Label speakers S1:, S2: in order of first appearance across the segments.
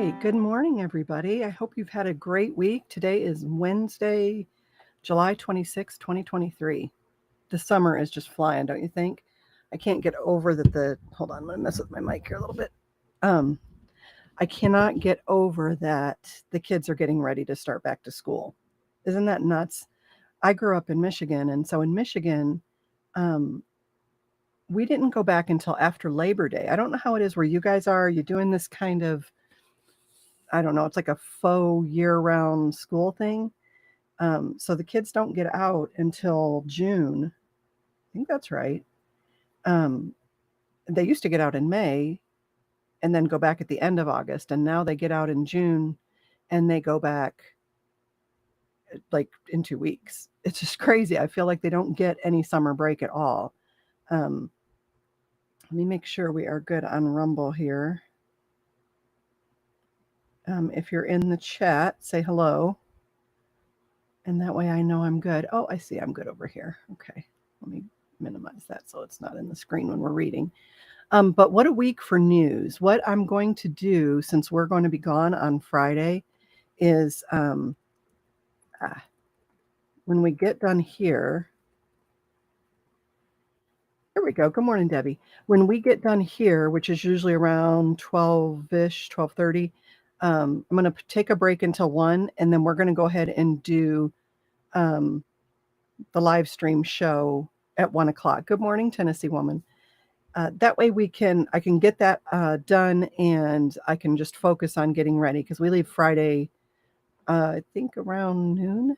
S1: right. Good morning, everybody. I hope you've had a great week. Today is Wednesday, July 26, 2023. The summer is just flying, don't you think? I can't get over that hold on, I'm going to mess with my mic here a little bit. Um, I cannot get over that the kids are getting ready to start back to school. Isn't that nuts? I grew up in Michigan, and so in Michigan, um, we didn't go back until after Labor Day. I don't know how it is where you guys are. Are you doing this kind of, I don't know, it's like a faux year-round school thing. So the kids don't get out until June. I think that's right. Um, they used to get out in May and then go back at the end of August, and now they get out in June and they go back like in 2 weeks. It's just crazy. I feel like they don't get any summer break at all. Um, Let me make sure we are good on Rumble here. If you're in the chat, say hello. And that way I know I'm good. Oh, I see I'm good over here. Okay. Let me minimize that so it's not in the screen when we're reading. But what a week for news. What I'm going to do, since we're going to be gone on Friday, is when we get done here, here we go. Good morning, Debbie. When we get done here, which is usually around 12-ish, 12:30, I'm going to take a break until 1, and then we're going to go ahead and do um, the live stream show at 1 o'clock. Good morning, Tennessee woman. That way I can get that done, and I can just focus on getting ready because we leave Friday, I think around noon.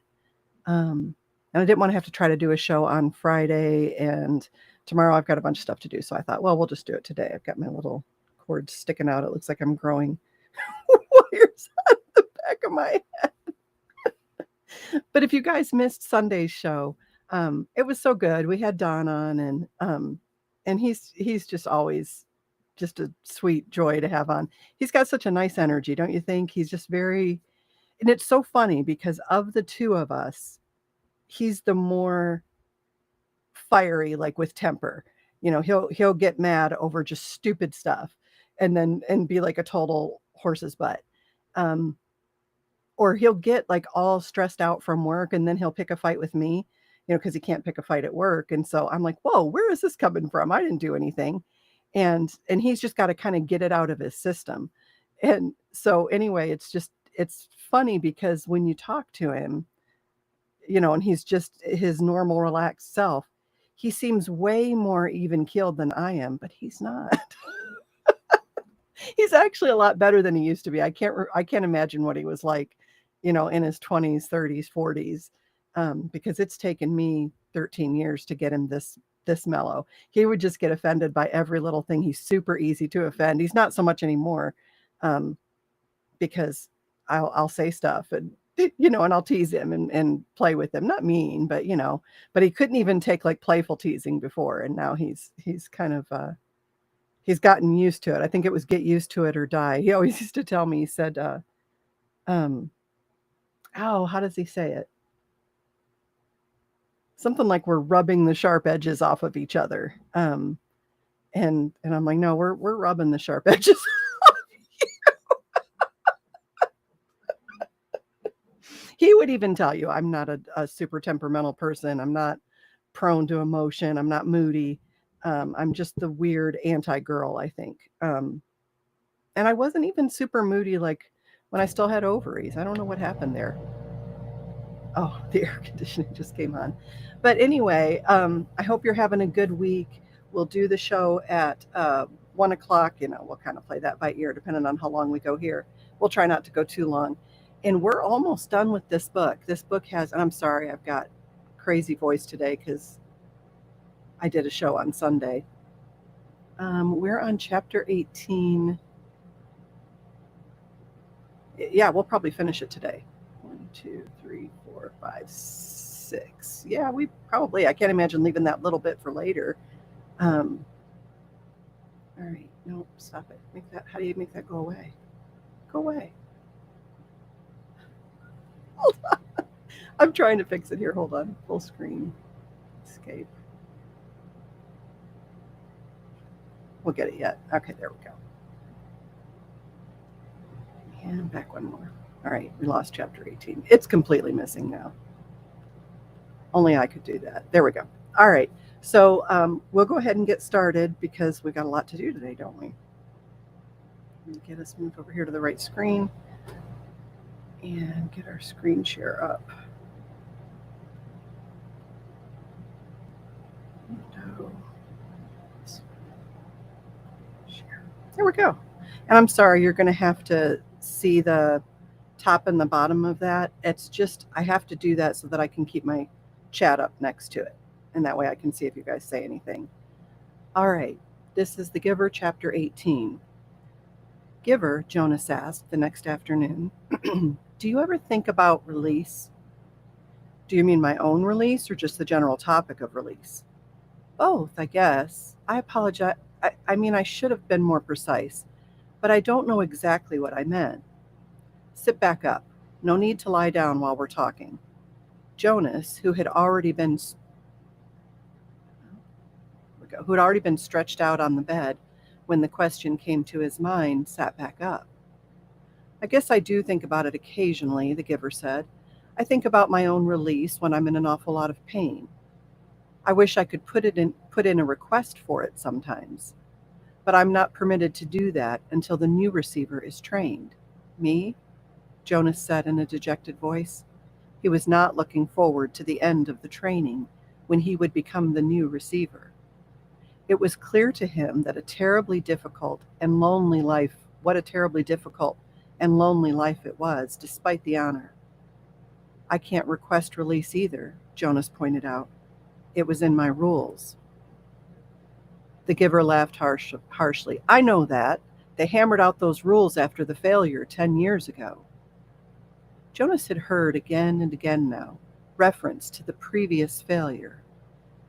S1: And I didn't want to have to try to do a show on Friday, and tomorrow I've got a bunch of stuff to do. So I thought, well, we'll just do it today. I've got my little cord sticking out. It looks like I'm growing wires on the back of my head. But if you guys missed Sunday's show, it was so good. We had Don on, and he's just always just a sweet joy to have on. He's got such a nice energy, don't you think? He's just very, and it's so funny because of the two of us, he's the more fiery, like with temper. He'll get mad over just stupid stuff, and be like a total horse's butt. Um, or he'll get like all stressed out from work, and then he'll pick a fight with me, because he can't pick a fight at work. And so I'm like, whoa, where is this coming from? I didn't do anything. And he's just got to kind of get it out of his system. And so anyway, it's funny because when you talk to him, and he's just his normal relaxed self, he seems way more even keeled than I am, but he's not. He's actually a lot better than he used to be. I can't imagine what he was like, in his 20s, 30s, 40s, because it's taken me 13 years to get him this mellow. He would just get offended by every little thing. He's super easy to offend. He's not so much anymore, because I'll say stuff, and I'll tease him and play with him. Not mean, but he couldn't even take like playful teasing before, and now he's kind of he's gotten used to it. I think it was get used to it or die. He always used to tell me, he said, um, oh, how does he say it? Something like we're rubbing the sharp edges off of each other. And I'm like, no, we're rubbing the sharp edges. He would even tell you I'm not a super temperamental person. I'm not prone to emotion. I'm not moody. I'm just the weird anti-girl, I think. And I wasn't even super moody like when I still had ovaries. I don't know what happened there. Oh, the air conditioning just came on. But anyway, I hope you're having a good week. We'll do the show at 1 o'clock. We'll kind of play that by ear depending on how long we go here. We'll try not to go too long. And we're almost done with this book. This book has, and I'm sorry, I've got crazy voice today because I did a show on Sunday. We're on chapter 18. Yeah, we'll probably finish it today. 1, 2, 3, 4, 5, 6. Yeah, I can't imagine leaving that little bit for later. All right, no, stop it. How do you make that go away? Go away. Hold on. I'm trying to fix it here. Hold on. Full screen. Escape. We'll get it yet. Okay, there we go. And back one more. All right, we lost chapter 18. It's completely missing now. Only I could do that. There we go. All right, so we'll go ahead and get started because we got a lot to do today, don't we? Let me get us moved over here to the right screen and get our screen share up. There we go. And I'm sorry, you're going to have to see the top and the bottom of that. It's just, I have to do that so that I can keep my chat up next to it. And that way I can see if you guys say anything. All right, this is The Giver, chapter 18. Giver, Jonas asked the next afternoon, do you ever think about release? Do you mean my own release or just the general topic of release? Both, I guess. I apologize. I mean, I should have been more precise, but I don't know exactly what I meant. Sit back up. No need to lie down while we're talking. Jonas, who had already been stretched out on the bed when the question came to his mind, sat back up. I guess I do think about it occasionally, the giver said. I think about my own release when I'm in an awful lot of pain. I wish I could put in a request for it sometimes. But I'm not permitted to do that until the new receiver is trained. Me? Jonas said in a dejected voice. He was not looking forward to the end of the training when he would become the new receiver. It was clear to him that what a terribly difficult and lonely life it was, despite the honor. I can't request release either, Jonas pointed out. It was in my rules. The giver laughed harshly. I know that. They hammered out those rules after the failure 10 years ago. Jonas had heard again and again now reference to the previous failure,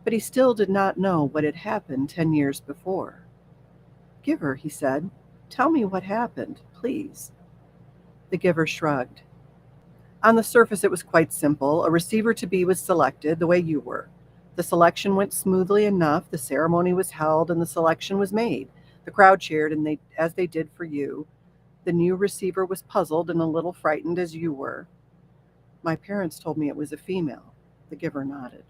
S1: but he still did not know what had happened 10 years before. Giver, he said, tell me what happened, please. The giver shrugged. On the surface, it was quite simple. A receiver-to-be was selected the way you were. The selection went smoothly enough. The ceremony was held and the selection was made. The crowd cheered, and as they did for you. The new receiver was puzzled and a little frightened as you were. My parents told me it was a female. The giver nodded.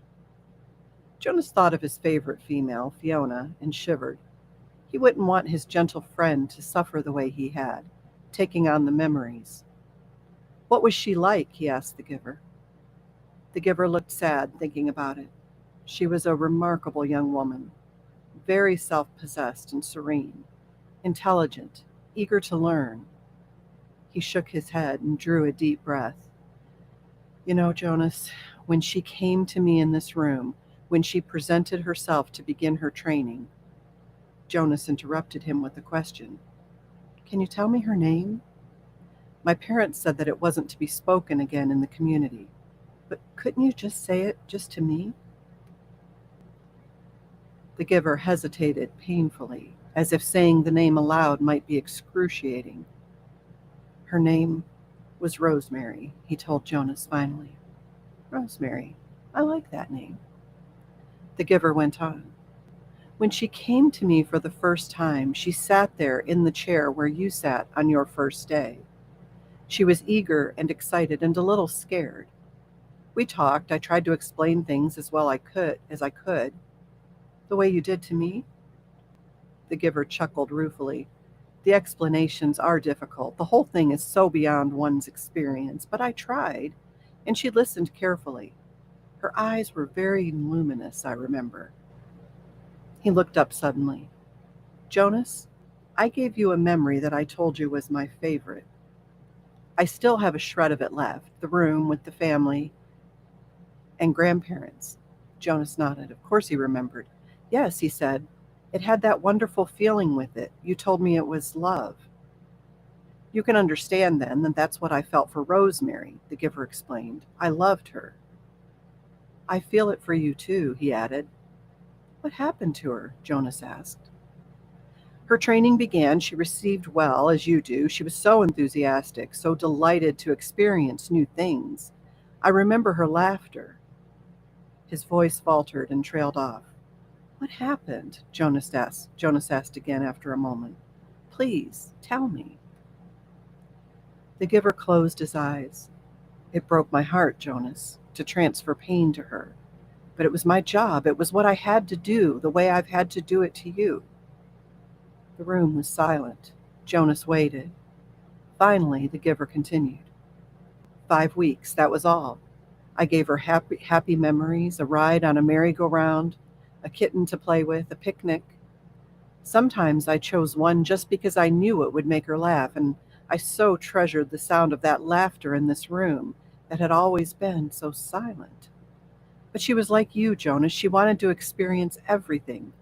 S1: Jonas thought of his favorite female, Fiona, and shivered. He wouldn't want his gentle friend to suffer the way he had, taking on the memories. What was she like? He asked the giver. The giver looked sad, thinking about it. She was a remarkable young woman, very self-possessed and serene, intelligent, eager to learn. He shook his head and drew a deep breath. You know, Jonas, when she came to me in this room, when she presented herself to begin her training, Jonas interrupted him with a question. Can you tell me her name? My parents said that it wasn't to be spoken again in the community, but couldn't you just say it just to me? The giver hesitated painfully, as if saying the name aloud might be excruciating. Her name was Rosemary, he told Jonas finally. Rosemary, I like that name. The giver went on. When she came to me for the first time, she sat there in the chair where you sat on your first day. She was eager and excited and a little scared. We talked. I tried to explain things as well as I could. The way you did to me? The giver chuckled ruefully. The explanations are difficult. The whole thing is so beyond one's experience, but I tried, and she listened carefully. Her eyes were very luminous, I remember. He looked up suddenly. Jonas, I gave you a memory that I told you was my favorite. I still have a shred of it left, the room with the family and grandparents. Jonas nodded. Of course he remembered. Yes, he said. It had that wonderful feeling with it. You told me it was love. You can understand then that that's what I felt for Rosemary, the giver explained. I loved her. I feel it for you too, he added. What happened to her? Jonas asked. Her training began. She received well, as you do. She was so enthusiastic, so delighted to experience new things. I remember her laughter. His voice faltered and trailed off. What happened? Jonas asked again after a moment. Please, tell me. The giver closed his eyes. It broke my heart, Jonas, to transfer pain to her. But it was my job. It was what I had to do, the way I've had to do it to you. The room was silent. Jonas waited. Finally, the giver continued. 5 weeks, that was all. I gave her happy memories, a ride on a merry-go-round, a kitten to play with, a picnic. Sometimes I chose one just because I knew it would make her laugh, and I so treasured the sound of that laughter in this room that had always been so silent. But she was like you, Jonas. She wanted to experience everything.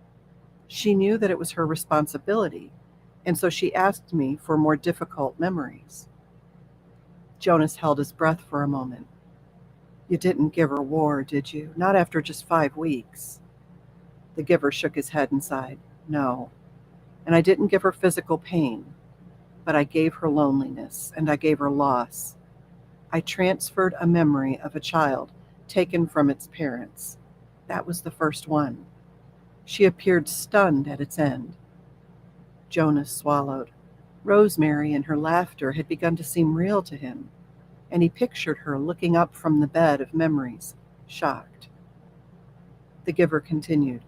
S1: She knew that it was her responsibility, and so she asked me for more difficult memories. Jonas held his breath for a moment. You didn't give her war, did you? Not after just 5 weeks. The giver shook his head and sighed. No. And I didn't give her physical pain, but I gave her loneliness, and I gave her loss. I transferred a memory of a child taken from its parents. That was the first one. She appeared stunned at its end. Jonas swallowed. Rosemary and her laughter had begun to seem real to him, and he pictured her looking up from the bed of memories, shocked. The giver continued.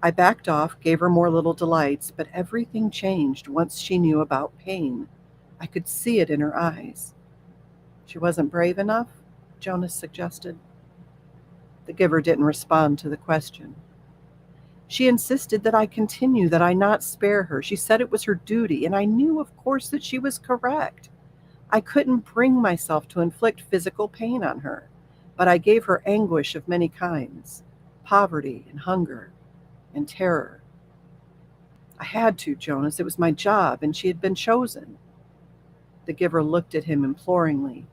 S1: I backed off, gave her more little delights, but everything changed once she knew about pain. I could see it in her eyes. She wasn't brave enough, Jonas suggested. The giver didn't respond to the question. She insisted that I continue, that I not spare her. She said it was her duty, and I knew, of course, that she was correct. I couldn't bring myself to inflict physical pain on her, but I gave her anguish of many kinds, poverty and hunger and terror. I had to, Jonas. It was my job, and she had been chosen. The giver looked at him imploringly.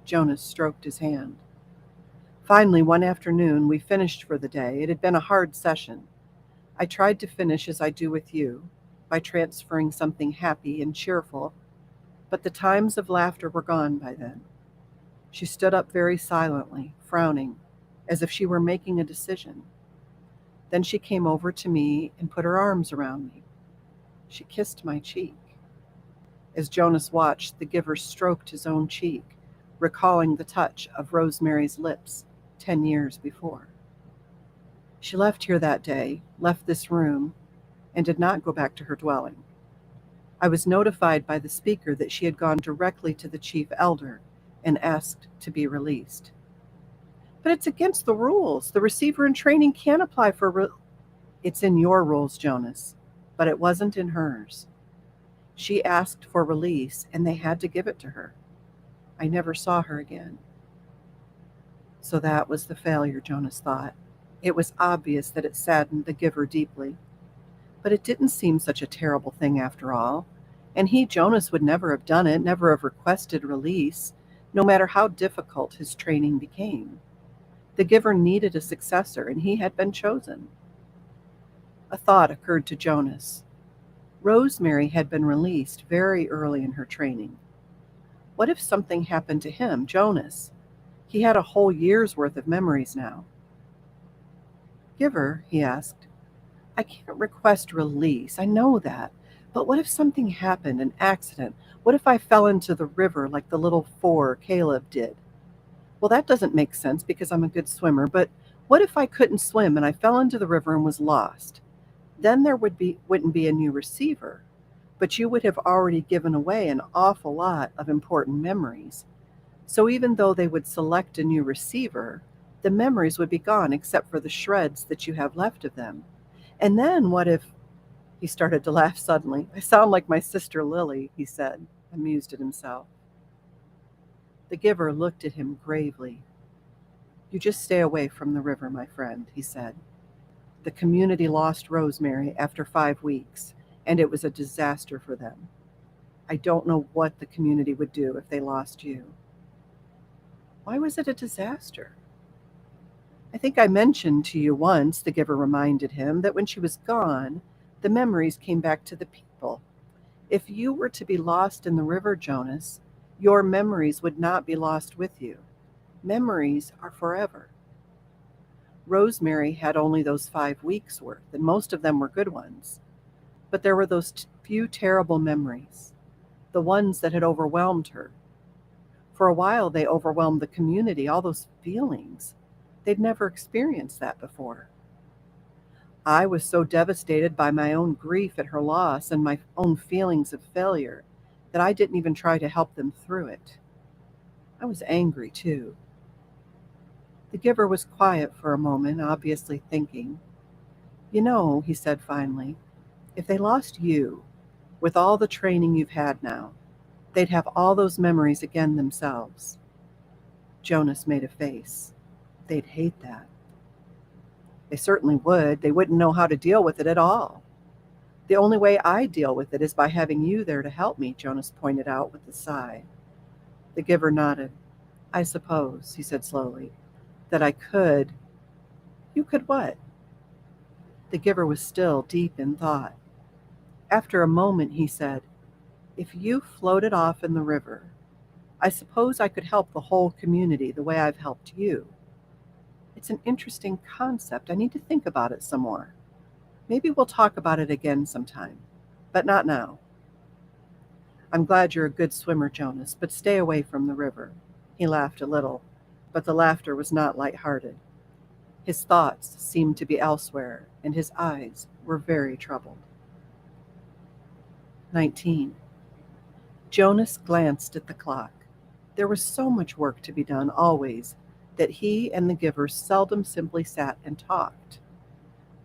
S1: Jonas stroked his hand. Finally, one afternoon, we finished for the day. It had been a hard session. I tried to finish as I do with you, by transferring something happy and cheerful, but the times of laughter were gone by then. She stood up very silently, frowning, as if she were making a decision. Then she came over to me and put her arms around me. She kissed my cheek. As Jonas watched, the giver stroked his own cheek, recalling the touch of Rosemary's lips 10 years before. She left here that day, left this room, and did not go back to her dwelling. I was notified by the speaker that she had gone directly to the chief elder and asked to be released. But it's against the rules. The receiver in training can't apply for It's in your rules, Jonas, but it wasn't in hers. She asked for release, and they had to give it to her. I never saw her again. So that was the failure, Jonas thought. It was obvious that it saddened the giver deeply. But it didn't seem such a terrible thing after all. And he, Jonas, would never have done it, never have requested release, no matter how difficult his training became. The giver needed a successor, and he had been chosen. A thought occurred to Jonas. Rosemary had been released very early in her training. What if something happened to him, Jonas? He had a whole year's worth of memories now. Giver, he asked, I can't request release, I know that. But what if something happened, an accident? What if I fell into the river like the little four Caleb did? Well, that doesn't make sense because I'm a good swimmer, but what if I couldn't swim and I fell into the river and was lost? Then there wouldn't be a new receiver, but you would have already given away an awful lot of important memories. So even though they would select a new receiver, the memories would be gone except for the shreds that you have left of them. And then what if... He started to laugh suddenly. I sound like my sister Lily, he said, amused at himself. The giver looked at him gravely. You just stay away from the river, my friend, he said. The community lost Rosemary after 5 weeks, and it was a disaster for them. I don't know what the community would do if they lost you. Why was it a disaster? I think I mentioned to you once, the giver reminded him, that when she was gone, the memories came back to the people. If you were to be lost in the river, Jonas, your memories would not be lost with you. Memories are forever. Rosemary had only those 5 weeks worth, and most of them were good ones. But there were those few terrible memories, the ones that had overwhelmed her, For a while, they overwhelmed the community, all those feelings. They'd never experienced that before. I was so devastated by my own grief at her loss and my own feelings of failure that I didn't even try to help them through it. I was angry, too. The giver was quiet for a moment, obviously thinking. You know, he said finally, if they lost you, with all the training you've had now, they'd have all those memories again themselves. Jonas made a face. They'd hate that. They certainly would. They wouldn't know how to deal with it at all. The only way I deal with it is by having you there to help me, Jonas pointed out with a sigh. The giver nodded. I suppose, he said slowly, that I could. You could what? The giver was still deep in thought. After a moment, he said, if you floated off in the river, I suppose I could help the whole community the way I've helped you. It's an interesting concept. I need to think about it some more. Maybe we'll talk about it again sometime, but not now. I'm glad you're a good swimmer, Jonas, but stay away from the river. He laughed a little, but the laughter was not light-hearted. His thoughts seemed to be elsewhere, and his eyes were very troubled. 19. Jonas glanced at the clock. There was so much work to be done, always, that he and the giver seldom simply sat and talked,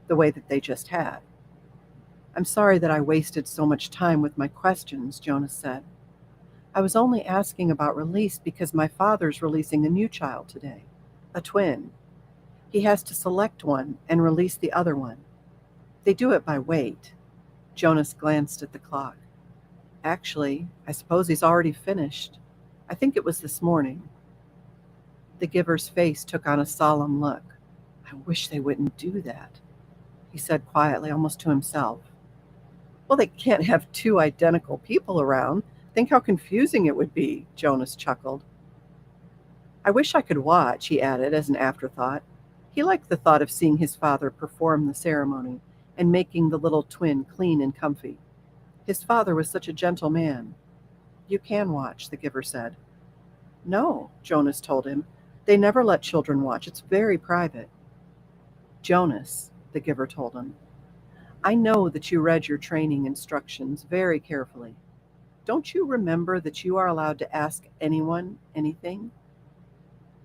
S1: the way that they just had. I'm sorry that I wasted so much time with my questions, Jonas said. I was only asking about release because my father's releasing a new child today, a twin. He has to select one and release the other one. They do it by weight. Jonas glanced at the clock. Actually, I suppose he's already finished. I think it was this morning. The giver's face took on a solemn look. I wish they wouldn't do that, he said quietly, almost to himself. Well, they can't have two identical people around. Think how confusing it would be, Jonas chuckled. I wish I could watch, he added as an afterthought. He liked the thought of seeing his father perform the ceremony and making the little twin clean and comfy. His father was such a gentle man. You can watch, the giver said. No, Jonas told him. They never let children watch. It's very private. Jonas, the giver told him, I know that you read your training instructions very carefully. Don't you remember that you are allowed to ask anyone anything?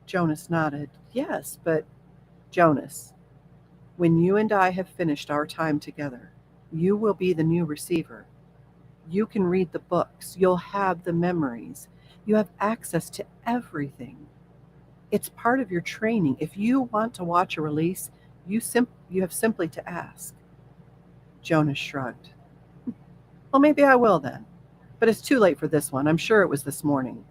S1: Jonas nodded. Yes, but Jonas, when you and I have finished our time together, you will be the new receiver. You can read the books. You'll have the memories. You have access to everything. It's part of your training. If you want to watch a release, you have simply to ask. Jonas shrugged. Well, maybe I will then. But it's too late for this one. I'm sure it was this morning.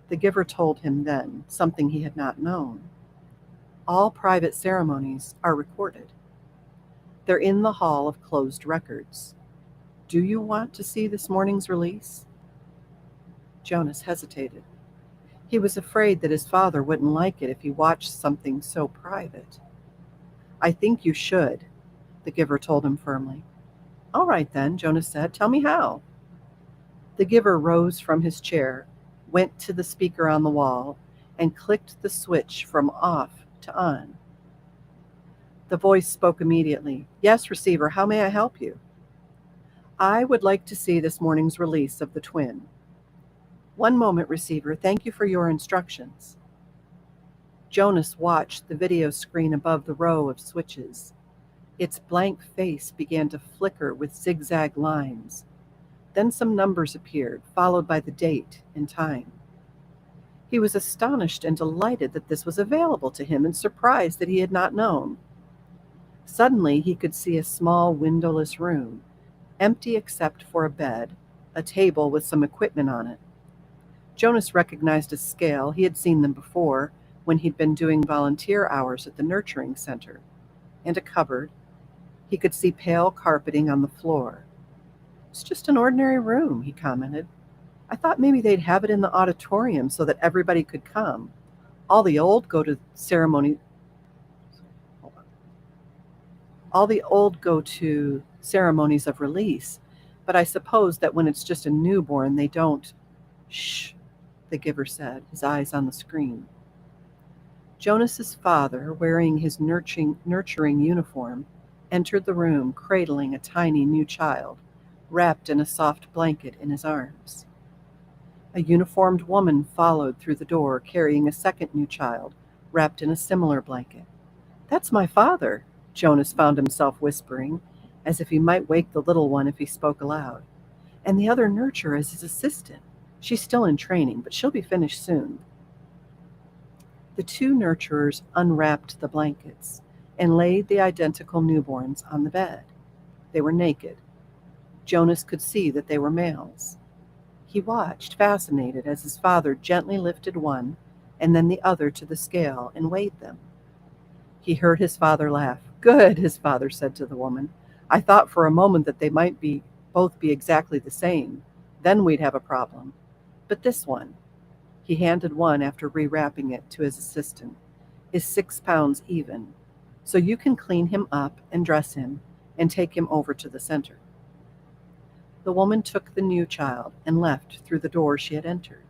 S1: The giver told him then something he had not known. All private ceremonies are recorded. They're in the hall of closed records. Do you want to see this morning's release? Jonas hesitated. He was afraid that his father wouldn't like it if he watched something so private. I think you should, the giver told him firmly. All right then, Jonas said. Tell me how. The giver rose from his chair, went to the speaker on the wall, and clicked the switch from off to on. The voice spoke immediately. Yes, receiver, how may I help you? I would like to see this morning's release of the twin. One moment, receiver. Thank you for your instructions. Jonas watched the video screen above the row of switches. Its blank face began to flicker with zigzag lines. Then some numbers appeared, followed by the date and time. He was astonished and delighted that this was available to him and surprised that he had not known. Suddenly, he could see a small windowless room, empty except for a bed, a table with some equipment on it. Jonas recognized a scale. He had seen them before when he'd been doing volunteer hours at the nurturing center, and a cupboard. He could see pale carpeting on the floor. It's just an ordinary room, he commented. I thought maybe they'd have it in the auditorium so that everybody could come. All the old go to ceremonies of release, but I suppose that when it's just a newborn, they don't. Shh. the giver said, his eyes on the screen. Jonas's father, wearing his nurturing uniform, entered the room cradling a tiny new child, wrapped in a soft blanket in his arms. A uniformed woman followed through the door carrying a second new child, wrapped in a similar blanket. "That's my father," Jonas found himself whispering, as if he might wake the little one if he spoke aloud. "And the other nurturer is his assistant. She's still in training, but she'll be finished soon." The two nurturers unwrapped the blankets and laid the identical newborns on the bed. They were naked. Jonas could see that they were males. He watched, fascinated, as his father gently lifted one and then the other to the scale and weighed them. He heard his father laugh. "Good," his father said to the woman. "I thought for a moment that they might both be exactly the same. Then we'd have a problem. But this one," he handed one after rewrapping it to his assistant, "is 6 pounds even. So you can clean him up and dress him and take him over to the center." The woman took the new child and left through the door she had entered.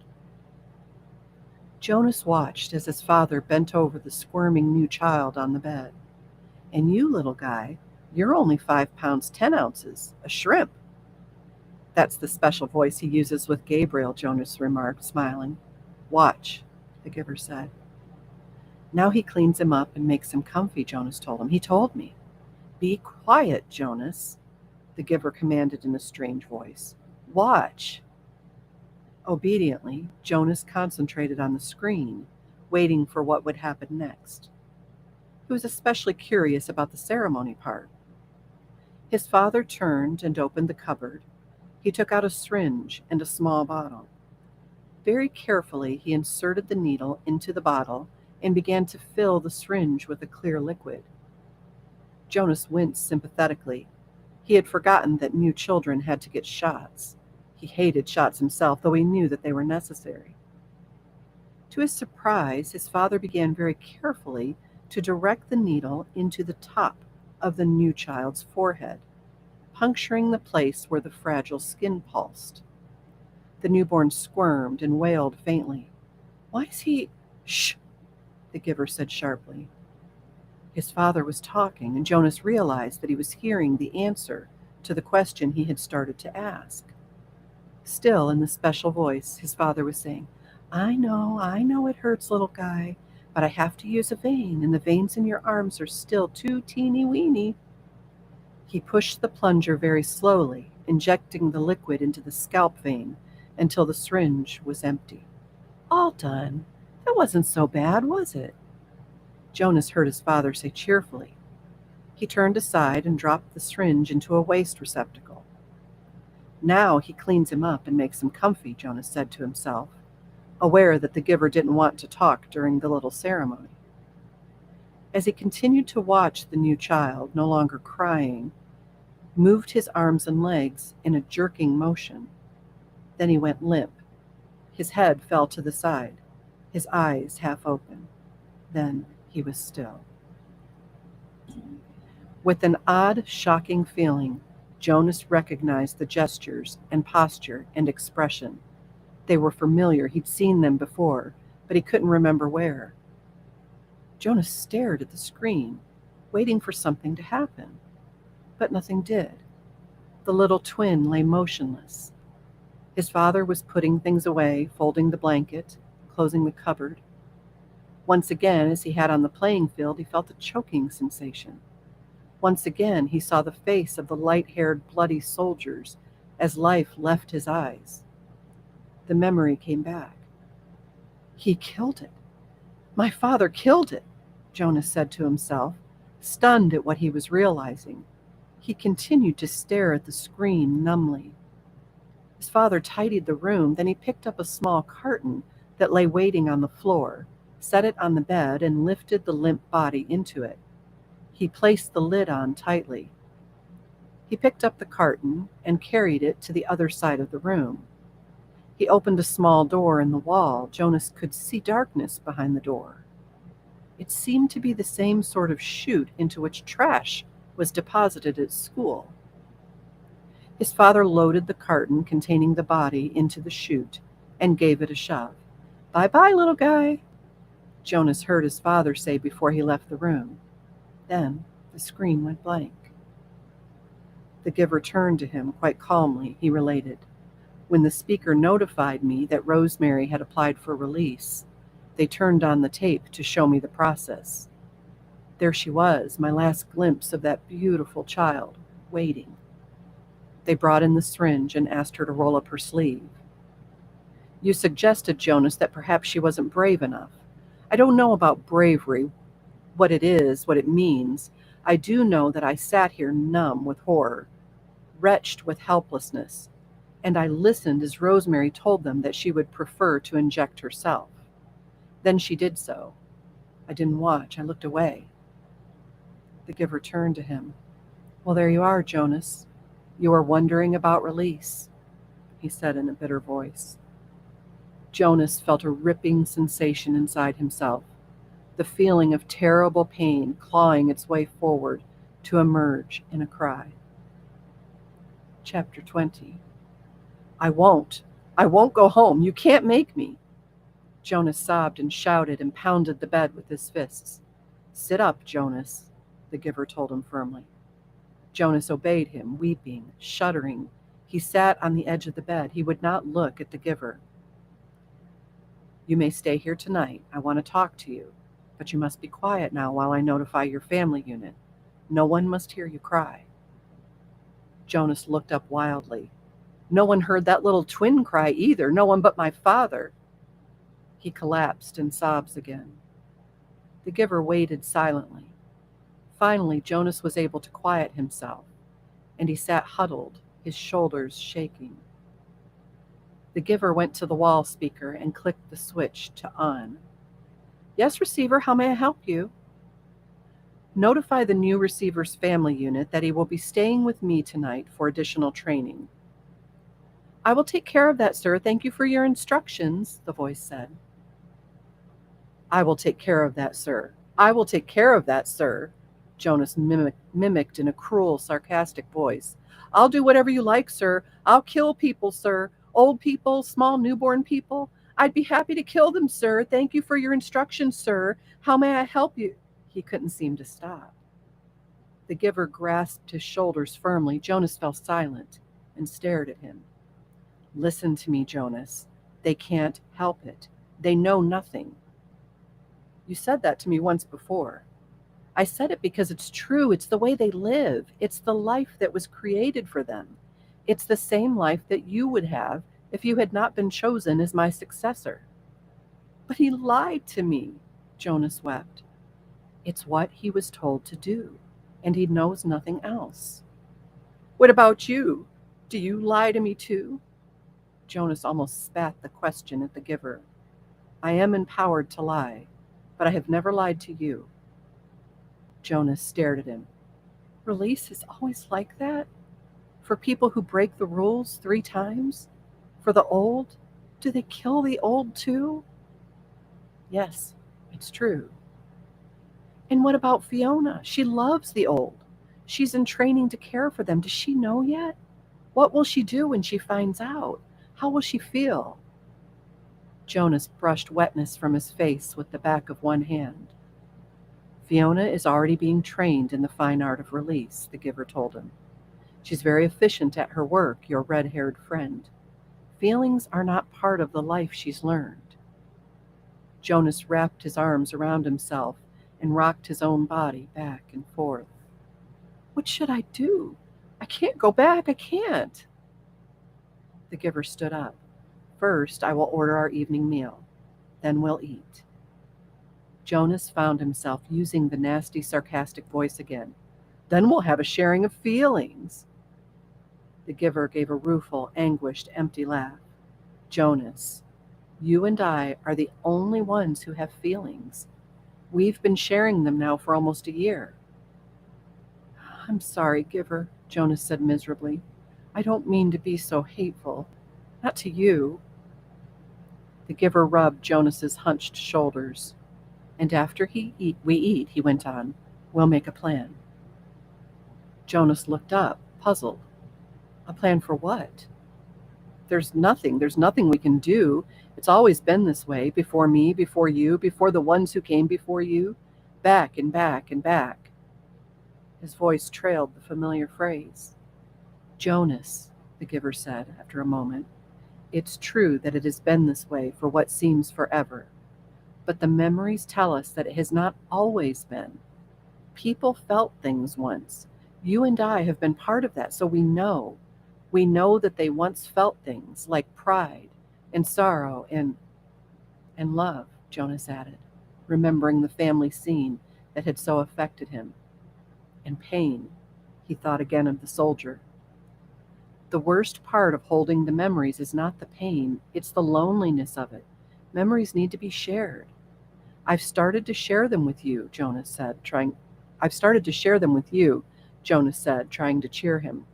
S1: Jonas watched as his father bent over the squirming new child on the bed. "And you, little guy, you're only 5 pounds 10 ounces, a shrimp." "That's the special voice he uses with Gabriel," Jonas remarked, smiling. "Watch," the giver said. "Now he cleans him up and makes him comfy," Jonas told him. "He told me." "Be quiet, Jonas," the giver commanded in a strange voice. "Watch." Obediently, Jonas concentrated on the screen, waiting for what would happen next. He was especially curious about the ceremony part. His father turned and opened the cupboard. He took out a syringe and a small bottle. Very carefully, he inserted the needle into the bottle and began to fill the syringe with a clear liquid. Jonas winced sympathetically. He had forgotten that new children had to get shots. He hated shots himself, though he knew that they were necessary. To his surprise, his father began very carefully to direct the needle into the top of the new child's forehead, puncturing the place where the fragile skin pulsed. The newborn squirmed and wailed faintly. "Why is he—" "Shh," the giver said sharply. His father was talking, and Jonas realized that he was hearing the answer to the question he had started to ask. Still, in the special voice, his father was saying, I know it hurts, little guy, but I have to use a vein, and the veins in your arms are still too teeny-weeny." He pushed the plunger very slowly, injecting the liquid into the scalp vein until the syringe was empty. "All done. That wasn't so bad, was it?" Jonas heard his father say cheerfully. He turned aside and dropped the syringe into a waste receptacle. "Now he cleans him up and makes him comfy," Jonas said to himself, aware that the giver didn't want to talk during the little ceremony. As he continued to watch the new child, no longer crying, moved his arms and legs in a jerking motion. Then he went limp. His head fell to the side, his eyes half open. Then he was still. With an odd, shocking feeling, Jonas recognized the gestures and posture and expression. They were familiar. He'd seen them before, but he couldn't remember where. Jonas stared at the screen, waiting for something to happen. But nothing did. The little twin lay motionless. His father was putting things away, folding the blanket, closing the cupboard. Once again, as he had on the playing field, he felt a choking sensation. Once again, he saw the face of the light-haired, bloody soldiers as life left his eyes. The memory came back. He killed it. My father killed it, Jonas said to himself, stunned at what he was realizing. He continued to stare at the screen numbly. His father tidied the room, then he picked up a small carton that lay waiting on the floor, set it on the bed, and lifted the limp body into it. He placed the lid on tightly. He picked up the carton and carried it to the other side of the room. He opened a small door in the wall. Jonas could see darkness behind the door. It seemed to be the same sort of chute into which trash was deposited at school. His father loaded the carton containing the body into the chute and gave it a shove. Bye-bye, little guy, Jonas heard his father say before he left the room. Then the screen went blank. The giver turned to him quite calmly. He related, "When the speaker notified me that Rosemary had applied for release, they turned on the tape to show me the process. There she was, my last glimpse of that beautiful child, waiting. They brought in the syringe and asked her to roll up her sleeve. You suggested, Jonas, that perhaps she wasn't brave enough. I don't know about bravery, what it is, what it means. I do know that I sat here numb with horror, wretched with helplessness, and I listened as Rosemary told them that she would prefer to inject herself. Then she did so. I didn't watch, I looked away." The giver turned to him. "Well, there you are, Jonas. You are wondering about release," he said in a bitter voice. Jonas felt a ripping sensation inside himself, the feeling of terrible pain clawing its way forward to emerge in a cry. Chapter 20. I won't go home. You can't make me." Jonas sobbed and shouted and pounded the bed with his fists. "Sit up, Jonas," the giver told him firmly. Jonas obeyed him, weeping, shuddering. He sat on the edge of the bed. He would not look at the giver. "You may stay here tonight. I want to talk to you. But you must be quiet now while I notify your family unit. No one must hear you cry." Jonas looked up wildly. "No one heard that little twin cry either. No one but my father." He collapsed in sobs again. The giver waited silently. Finally, Jonas was able to quiet himself, and he sat huddled, his shoulders shaking. The giver went to the wall speaker and clicked the switch to on. "Yes, receiver, how may I help you?" "Notify the new receiver's family unit that he will be staying with me tonight for additional training." "I will take care of that, sir. Thank you for your instructions," the voice said. "I will take care of that, sir. I will take care of that, sir," Jonas mimicked in a cruel, sarcastic voice. "I'll do whatever you like, sir. I'll kill people, sir. Old people, small newborn people. I'd be happy to kill them, sir. Thank you for your instructions, sir. How may I help you?" He couldn't seem to stop. The giver grasped his shoulders firmly. Jonas fell silent and stared at him. "Listen to me, Jonas. They can't help it. They know nothing." "You said that to me once before." "I said it because it's true. It's the way they live. It's the life that was created for them. It's the same life that you would have if you had not been chosen as my successor." "But he lied to me," Jonas wept. "It's what he was told to do, and he knows nothing else." "What about you? Do you lie to me too?" Jonas almost spat the question at the giver. "I am empowered to lie, but I have never lied to you." Jonas stared at him. "Release is always like that? For people who break the rules 3 times? For the old? Do they kill the old too?" "Yes, it's true." "And what about Fiona? She loves the old. She's in training to care for them. Does she know yet? What will she do when she finds out? How will she feel?" Jonas brushed wetness from his face with the back of one hand. "Fiona is already being trained in the fine art of release," the giver told him. "She's very efficient at her work, your red-haired friend. Feelings are not part of the life she's learned." Jonas wrapped his arms around himself and rocked his own body back and forth. "What should I do? I can't go back. I can't." The giver stood up. "First, I will order our evening meal. Then we'll eat." Jonas found himself using the nasty, sarcastic voice again. "Then we'll have a sharing of feelings." The giver gave a rueful, anguished, empty laugh. "Jonas, you and I are the only ones who have feelings. We've been sharing them now for almost a year." "I'm sorry, giver," Jonas said miserably. "I don't mean to be so hateful. Not to you." The giver rubbed Jonas's hunched shoulders. "And after we eat, he went on, we'll make a plan." Jonas looked up, puzzled. "A plan for what?" There's nothing we can do. It's always been this way, before me, before you, before the ones who came before you, back and back and back. His voice trailed the familiar phrase. Jonas, the giver said after a moment, it's true that it has been this way for what seems forever, but the memories tell us that it has not always been. People felt things once. You and I have been part of that, so we know. We know that they once felt things like pride and sorrow and love, Jonas added, remembering the family scene that had so affected him. And pain, he thought again of the soldier. The worst part of holding the memories is not the pain, it's the loneliness of it. Memories need to be shared. I've started to share them with you, Jonas said, I've started to share them with you, Jonas said, trying to cheer him.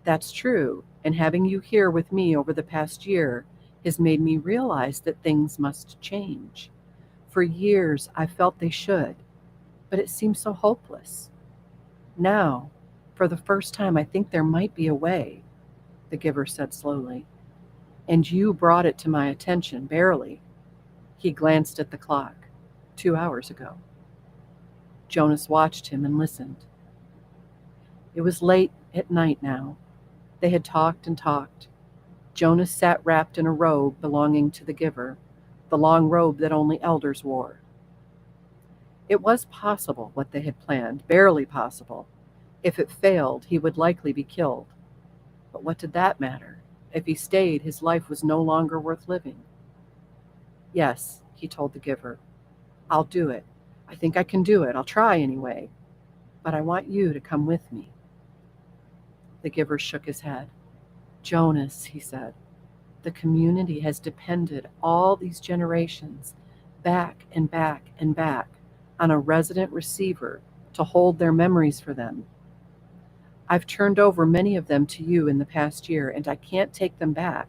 S1: That's true, and having you here with me over the past year has made me realize that things must change. For years, I felt they should, but it seems so hopeless. Now, for the first time, I think there might be a way, the giver said slowly. And you brought it to my attention, barely. He glanced at the clock. 2 hours ago. Jonas watched him and listened. It was late at night now. They had talked and talked. Jonas sat wrapped in a robe belonging to the giver, the long robe that only elders wore. It was possible what they had planned, barely possible. If it failed, he would likely be killed. But what did that matter? If he stayed, his life was no longer worth living. Yes, he told the giver, I'll do it. I think I can do it. I'll try anyway. But I want you to come with me. The giver shook his head. Jonas, he said, the community has depended all these generations, back and back and back, on a resident receiver to hold their memories for them. I've turned over many of them to you in the past year, and I can't take them back.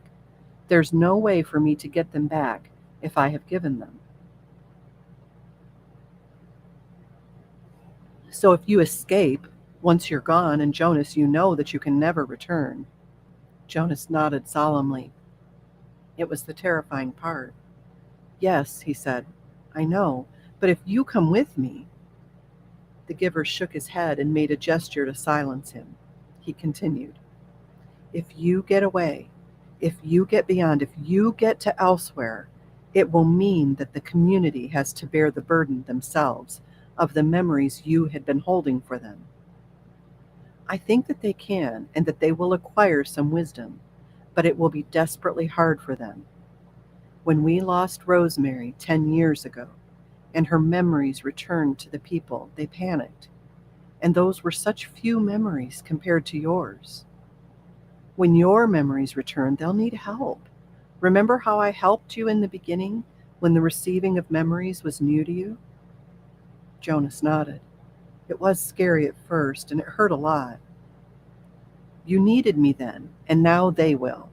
S1: There's no way for me to get them back if I have given them. So if you escape, once you're gone, and Jonas, you know that you can never return. Jonas nodded solemnly. It was the terrifying part. Yes, he said, I know, but if you come with me. The giver shook his head and made a gesture to silence him. He continued, if you get away, if you get beyond, if you get to elsewhere, it will mean that the community has to bear the burden themselves of the memories you had been holding for them. I think that they can, and that they will acquire some wisdom, but it will be desperately hard for them. When we lost Rosemary 10 years ago, and her memories returned to the people, they panicked. And those were such few memories compared to yours. When your memories return, they'll need help. Remember how I helped you in the beginning when the receiving of memories was new to you? Jonas nodded. It was scary at first, and it hurt a lot. You needed me then, and now they will.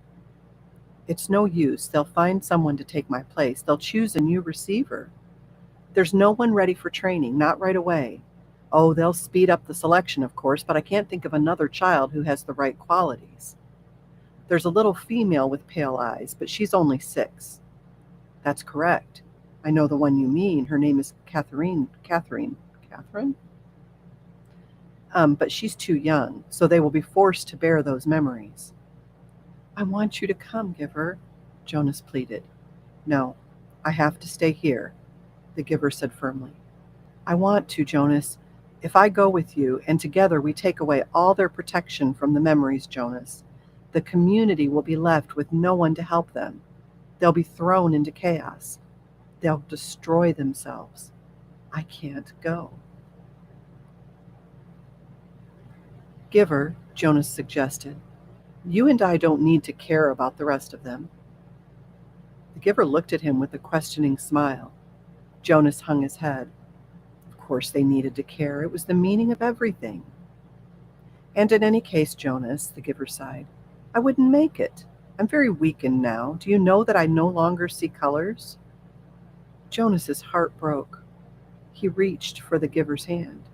S1: It's no use. They'll find someone to take my place. They'll choose a new receiver. There's no one ready for training, not right away. Oh, they'll speed up the selection, of course, but I can't think of another child who has the right qualities. There's a little female with pale eyes, but she's only 6. That's correct. I know the one you mean. Her name is Catherine? But she's too young, so they will be forced to bear those memories. I want you to come, Giver, Jonas pleaded. No, I have to stay here, the giver said firmly. I want to, Jonas. If I go with you, and together we take away all their protection from the memories, Jonas, the community will be left with no one to help them. They'll be thrown into chaos. They'll destroy themselves. I can't go. Giver, Jonas suggested, you and I don't need to care about the rest of them. The giver looked at him with a questioning smile. Jonas hung his head. Of course they needed to care. It was the meaning of everything. And in any case, Jonas, the giver sighed, I wouldn't make it. I'm very weakened now. Do you know that I no longer see colors? Jonas's heart broke. He reached for the giver's hand.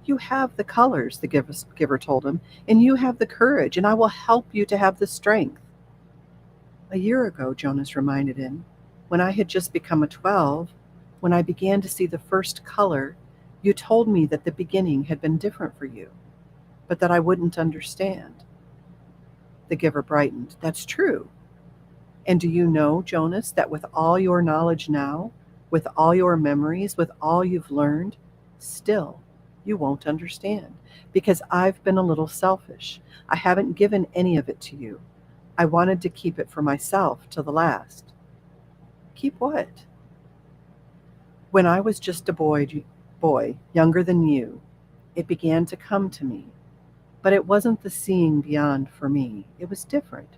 S1: You have the colors, the giver told him, and you have the courage, and I will help you to have the strength. A year ago, Jonas reminded him, when I had just become a 12, when I began to see the first color, you told me that the beginning had been different for you, but that I wouldn't understand. The giver brightened. That's true. And do you know, Jonas, that with all your knowledge now, with all your memories, with all you've learned, still you won't understand because I've been a little selfish. I haven't given any of it to you. I wanted to keep it for myself to the last. Keep what? When I was just a boy, younger than you, it began to come to me. But it wasn't the seeing beyond for me. It was different.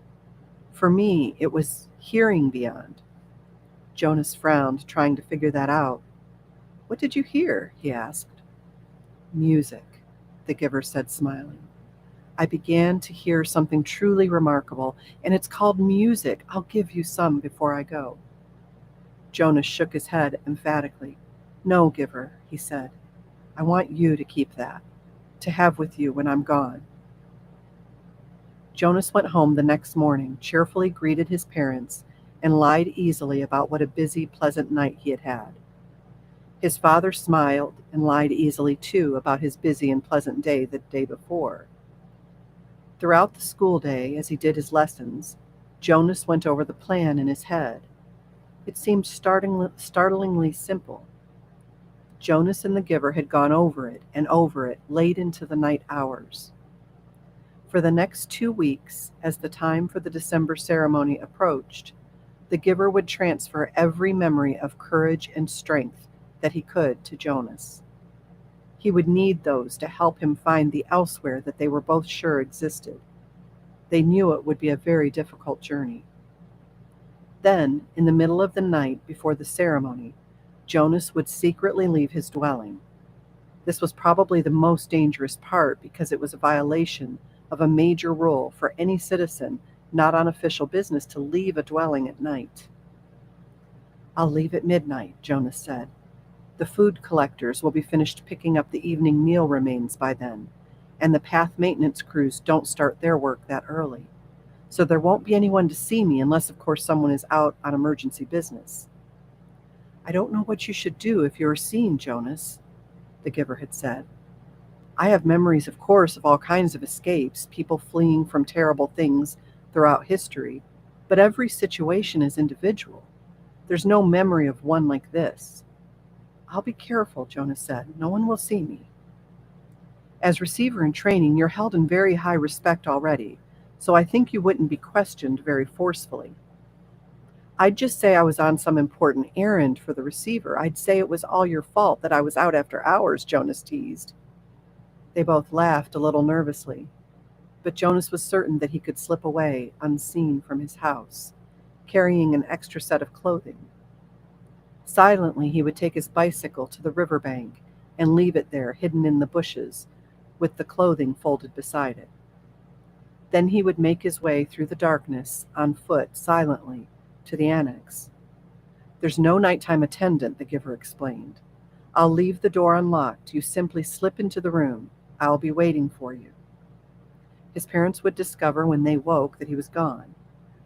S1: For me, it was hearing beyond. Jonas frowned, trying to figure that out. What did you hear? He asked. Music, the giver said, smiling. I began to hear something truly remarkable, and it's called music. I'll give you some before I go. Jonas shook his head emphatically. No, giver, he said. I want you to keep that, to have with you when I'm gone. Jonas went home the next morning, cheerfully greeted his parents, and lied easily about what a busy, pleasant night he had had. His father smiled and lied easily, too, about his busy and pleasant day the day before. Throughout the school day, as he did his lessons, Jonas went over the plan in his head. It seemed startlingly simple. Jonas and the giver had gone over it late into the night hours. For the next 2 weeks, as the time for the December ceremony approached, the giver would transfer every memory of courage and strength that he could to Jonas. He would need those to help him find the elsewhere that they were both sure existed. They knew it would be a very difficult journey. Then, in the middle of the night before the ceremony, Jonas would secretly leave his dwelling. This was probably the most dangerous part because it was a violation of a major rule for any citizen not on official business to leave a dwelling at night. I'll leave at midnight, Jonas said. The food collectors will be finished picking up the evening meal remains by then, and the path maintenance crews don't start their work that early. So there won't be anyone to see me unless, of course, someone is out on emergency business. I don't know what you should do if you are seen, Jonas, the giver had said. I have memories, of course, of all kinds of escapes, people fleeing from terrible things throughout history, but every situation is individual. There's no memory of one like this. I'll be careful, Jonas said. No one will see me. As receiver in training, you're held in very high respect already, so I think you wouldn't be questioned very forcefully. I'd just say I was on some important errand for the receiver. I'd say it was all your fault that I was out after hours, Jonas teased. They both laughed a little nervously, but Jonas was certain that he could slip away unseen from his house, carrying an extra set of clothing. Silently, he would take his bicycle to the riverbank and leave it there, hidden in the bushes, with the clothing folded beside it. Then he would make his way through the darkness, on foot, silently, to the annex. There's no nighttime attendant, the giver explained. I'll leave the door unlocked. You simply slip into the room. I'll be waiting for you. His parents would discover when they woke that he was gone.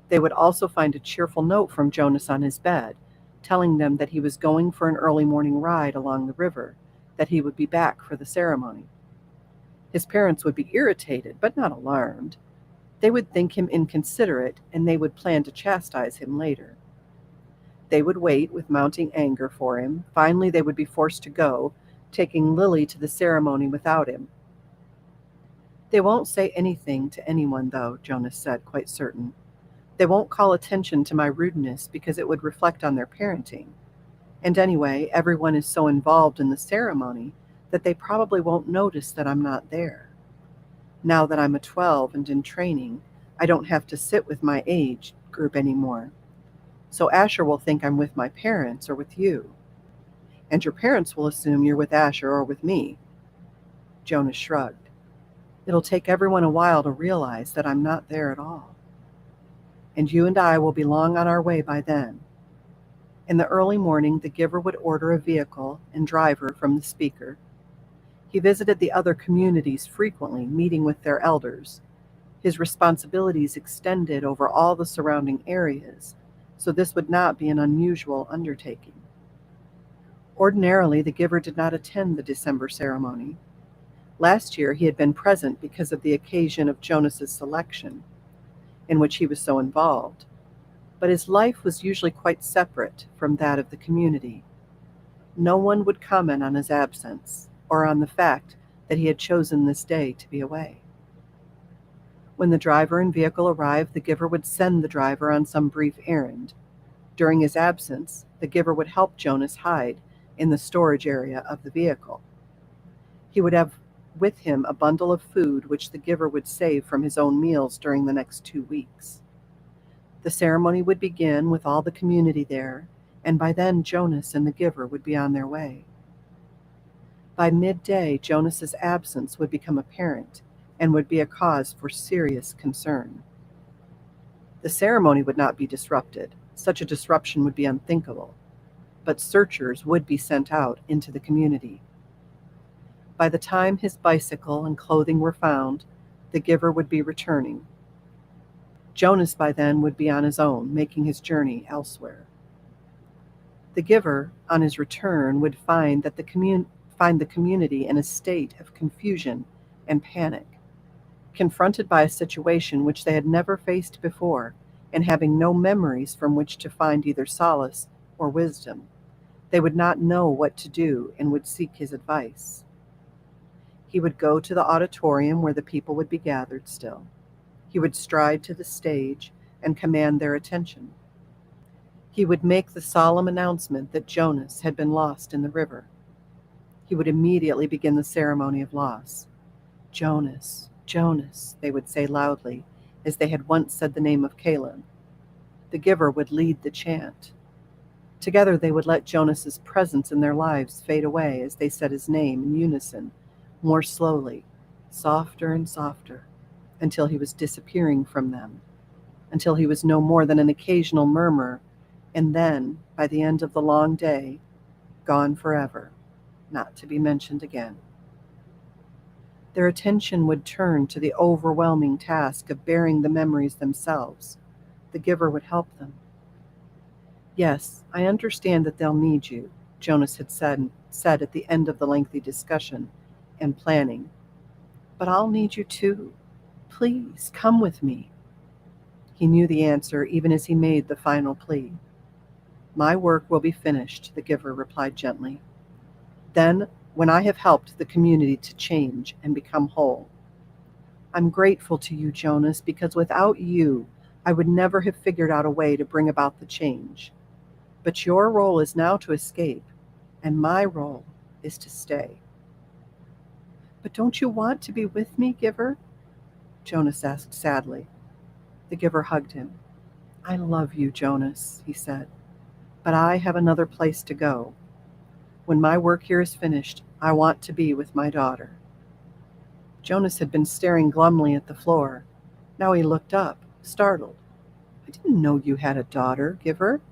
S1: They would also find a cheerful note from Jonas on his bed, telling them that he was going for an early morning ride along the river, that he would be back for the ceremony. His parents would be irritated, but not alarmed. They would think him inconsiderate, and they would plan to chastise him later. They would wait with mounting anger for him. Finally, they would be forced to go, taking Lily to the ceremony without him. They won't say anything to anyone, though, Jonas said, quite certain. They won't call attention to my rudeness because it would reflect on their parenting. And anyway, everyone is so involved in the ceremony that they probably won't notice that I'm not there. Now that I'm a 12 and in training, I don't have to sit with my age group anymore. So Asher will think I'm with my parents or with you. And your parents will assume you're with Asher or with me. Jonas shrugged. It'll take everyone a while to realize that I'm not there at all. And you and I will be long on our way by then. In the early morning, the giver would order a vehicle and driver from the speaker. He visited the other communities frequently, meeting with their elders. His responsibilities extended over all the surrounding areas, so this would not be an unusual undertaking. Ordinarily, the giver did not attend the December ceremony. Last year he had been present because of the occasion of Jonas's selection, in which he was so involved, but his life was usually quite separate from that of the community. No one would comment on his absence, or on the fact that he had chosen this day to be away. When the driver and vehicle arrived, the giver would send the driver on some brief errand. During his absence, the giver would help Jonas hide in the storage area of the vehicle. He would have with him a bundle of food which the giver would save from his own meals during the next 2 weeks. The ceremony would begin with all the community there, and by then Jonas and the giver would be on their way. By midday, Jonas's absence would become apparent and would be a cause for serious concern. The ceremony would not be disrupted. Such a disruption would be unthinkable, but searchers would be sent out into the community. By the time his bicycle and clothing were found, the giver would be returning. Jonas by then would be on his own, making his journey elsewhere. The giver, on his return, would find the community in a state of confusion and panic, confronted by a situation which they had never faced before, and having no memories from which to find either solace or wisdom. They would not know what to do and would seek his advice. He would go to the auditorium where the people would be gathered still. He would stride to the stage and command their attention. He would make the solemn announcement that Jonas had been lost in the river. He would immediately begin the ceremony of loss. Jonas, Jonas, they would say loudly, as they had once said the name of Caleb. The giver would lead the chant. Together they would let Jonas's presence in their lives fade away as they said his name in unison, more slowly, softer and softer, until he was disappearing from them, until he was no more than an occasional murmur, and then, by the end of the long day, gone forever, not to be mentioned again. Their attention would turn to the overwhelming task of bearing the memories themselves. The giver would help them. Yes, I understand that they'll need you, Jonas had said at the end of the lengthy discussion and planning. But I'll need you too. Please, come with me. He knew the answer even as he made the final plea. My work will be finished, the giver replied gently. Then, when I have helped the community to change and become whole. I'm grateful to you, Jonas, because without you, I would never have figured out a way to bring about the change. But your role is now to escape, and my role is to stay. But don't you want to be with me, giver? Jonas asked sadly. The giver hugged him. I love you, Jonas, he said, but I have another place to go. When my work here is finished, I want to be with my daughter. Jonas had been staring glumly at the floor. Now he looked up, startled. I didn't know you had a daughter, giver.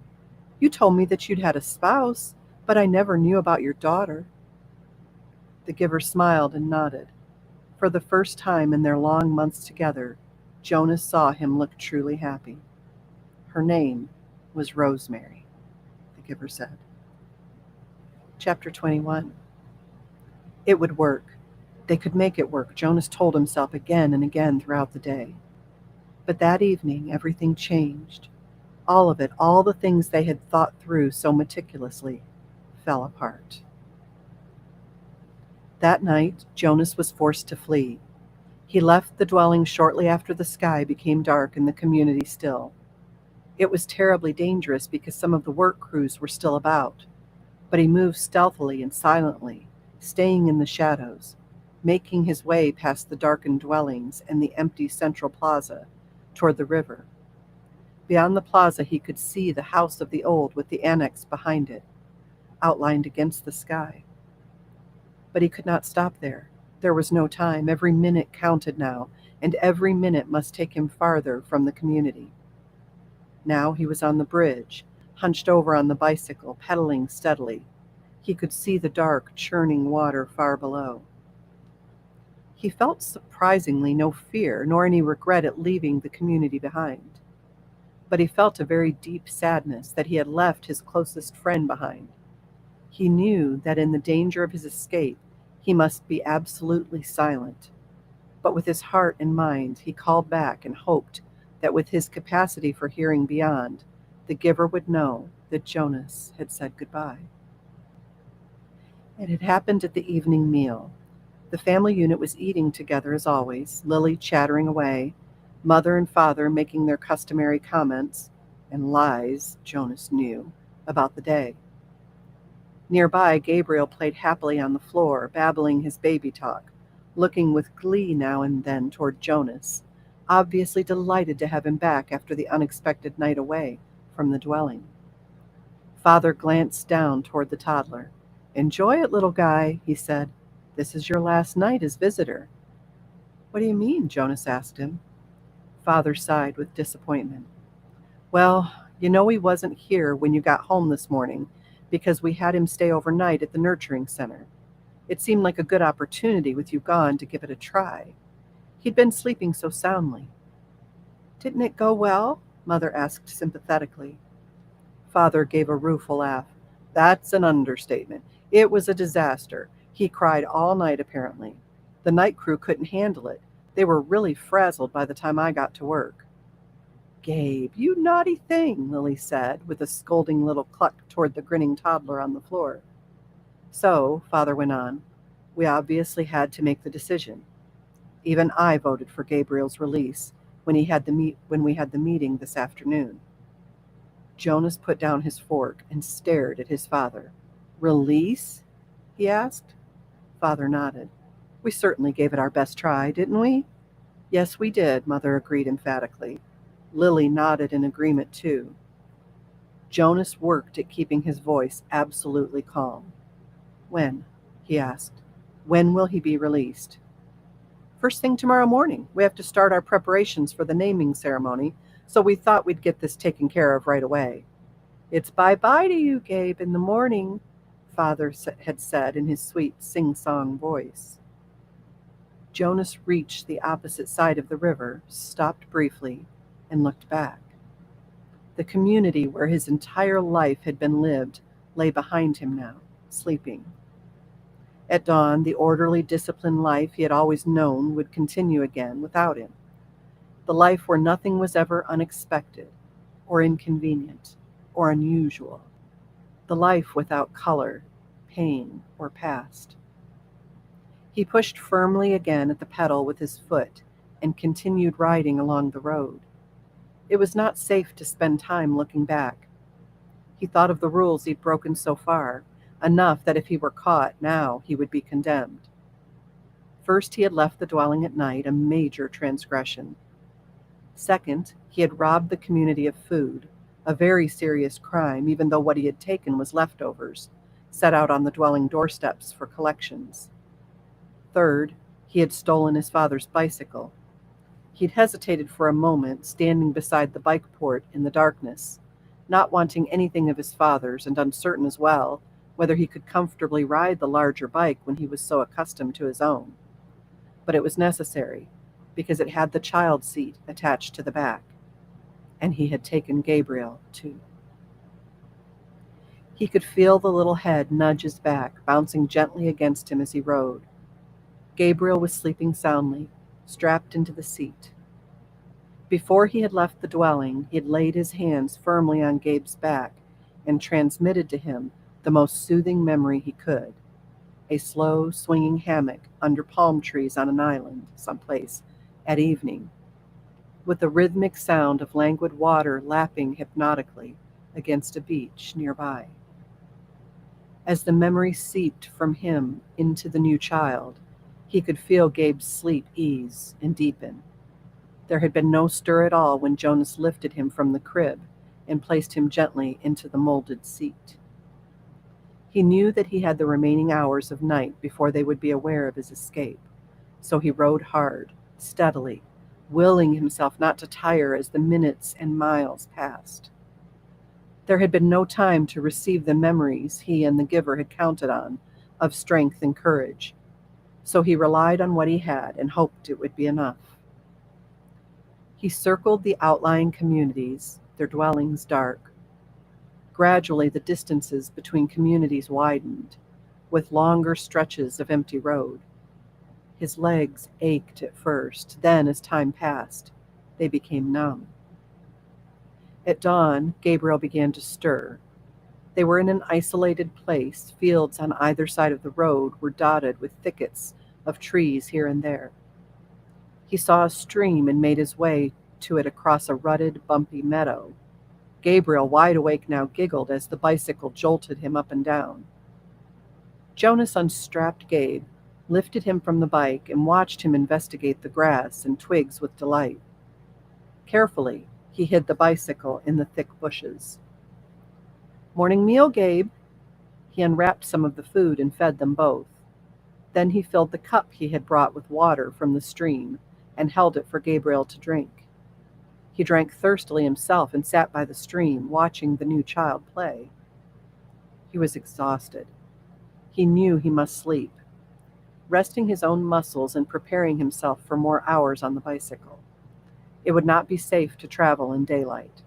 S1: You told me that you'd had a spouse, but I never knew about your daughter. The giver smiled and nodded. For the first time in their long months together, Jonas saw him look truly happy. Her name was Rosemary, the giver said. Chapter 21. It would work. They could make it work, Jonas told himself again and again throughout the day. But that evening, everything changed. All of it, all the things they had thought through so meticulously, fell apart. That night, Jonas was forced to flee. He left the dwelling shortly after the sky became dark and the community still. It was terribly dangerous because some of the work crews were still about, but he moved stealthily and silently, staying in the shadows, making his way past the darkened dwellings and the empty central plaza toward the river. Beyond the plaza he could see the house of the old with the annex behind it, outlined against the sky. But he could not stop there. There was no time. Every minute counted now, and every minute must take him farther from the community. Now he was on the bridge, hunched over on the bicycle, pedaling steadily. He could see the dark, churning water far below. He felt surprisingly no fear nor any regret at leaving the community behind. But he felt a very deep sadness that he had left his closest friend behind. He knew that in the danger of his escape, he must be absolutely silent. But with his heart and mind, he called back and hoped that with his capacity for hearing beyond, the giver would know that Jonas had said goodbye. It had happened at the evening meal. The family unit was eating together as always, Lily chattering away, mother and father making their customary comments, and lies, Jonas knew, about the day. Nearby, Gabriel played happily on the floor, babbling his baby talk, looking with glee now and then toward Jonas, obviously delighted to have him back after the unexpected night away from the dwelling. Father glanced down toward the toddler. "Enjoy it, little guy," he said. "This is your last night as visitor." "What do you mean?" Jonas asked him. Father sighed with disappointment. "Well, you know he wasn't here when you got home this morning because we had him stay overnight at the nurturing center. It seemed like a good opportunity with you gone to give it a try. He'd been sleeping so soundly." "Didn't it go well?" Mother asked sympathetically. Father gave a rueful laugh. "That's an understatement. It was a disaster. He cried all night, apparently. The night crew couldn't handle it. They were really frazzled by the time I got to work." "Gabe, you naughty thing," Lily said, with a scolding little cluck toward the grinning toddler on the floor. "So," Father went on, "we obviously had to make the decision. Even I voted for Gabriel's release when we had the meeting this afternoon." Jonas put down his fork and stared at his father. "Release?" he asked. Father nodded. "We certainly gave it our best try, didn't we?" "Yes, we did," Mother agreed emphatically. Lily nodded in agreement too. Jonas worked at keeping his voice absolutely calm. "When?" he asked. "When will he be released?" "First thing tomorrow morning. We have to start our preparations for the naming ceremony, so we thought we'd get this taken care of right away." "It's bye-bye to you, Gabe, in the morning," Father had said in his sweet sing-song voice. Jonas reached the opposite side of the river, stopped briefly, and looked back. The community where his entire life had been lived lay behind him now, sleeping. At dawn, the orderly, disciplined life he had always known would continue again without him. The life where nothing was ever unexpected, or inconvenient, or unusual. The life without color, pain, or past. He pushed firmly again at the pedal with his foot and continued riding along the road. It was not safe to spend time looking back. He thought of the rules he'd broken so far, enough that if he were caught now, he would be condemned. First, he had left the dwelling at night, a major transgression. Second, he had robbed the community of food, a very serious crime, even though what he had taken was leftovers, set out on the dwelling doorsteps for collections. Third, he had stolen his father's bicycle. He'd hesitated for a moment, standing beside the bike port in the darkness, not wanting anything of his father's and uncertain as well whether he could comfortably ride the larger bike when he was so accustomed to his own. But it was necessary, because it had the child seat attached to the back, and he had taken Gabriel too. He could feel the little head nudge his back, bouncing gently against him as he rode. Gabriel was sleeping soundly, strapped into the seat. Before he had left the dwelling, he had laid his hands firmly on Gabe's back and transmitted to him the most soothing memory he could, a slow, swinging hammock under palm trees on an island someplace at evening, with the rhythmic sound of languid water lapping hypnotically against a beach nearby. As the memory seeped from him into the new child, he could feel Gabe's sleep ease and deepen. There had been no stir at all when Jonas lifted him from the crib and placed him gently into the molded seat. He knew that he had the remaining hours of night before they would be aware of his escape, so he rode hard, steadily, willing himself not to tire as the minutes and miles passed. There had been no time to receive the memories he and the giver had counted on, of strength and courage. So he relied on what he had and hoped it would be enough. He circled the outlying communities, their dwellings dark. Gradually, the distances between communities widened, with longer stretches of empty road. His legs ached at first, then, as time passed, they became numb. At dawn, Gabriel began to stir. They were in an isolated place. Fields on either side of the road were dotted with thickets of trees here and there. He saw a stream and made his way to it across a rutted, bumpy meadow. Gabriel, wide awake now, giggled as the bicycle jolted him up and down. Jonas unstrapped Gabe, lifted him from the bike, and watched him investigate the grass and twigs with delight. Carefully, he hid the bicycle in the thick bushes. "Morning meal, Gabe." He unwrapped some of the food and fed them both. Then he filled the cup he had brought with water from the stream and held it for Gabriel to drink. He drank thirstily himself and sat by the stream, watching the new child play. He was exhausted. He knew he must sleep, resting his own muscles and preparing himself for more hours on the bicycle. It would not be safe to travel in daylight.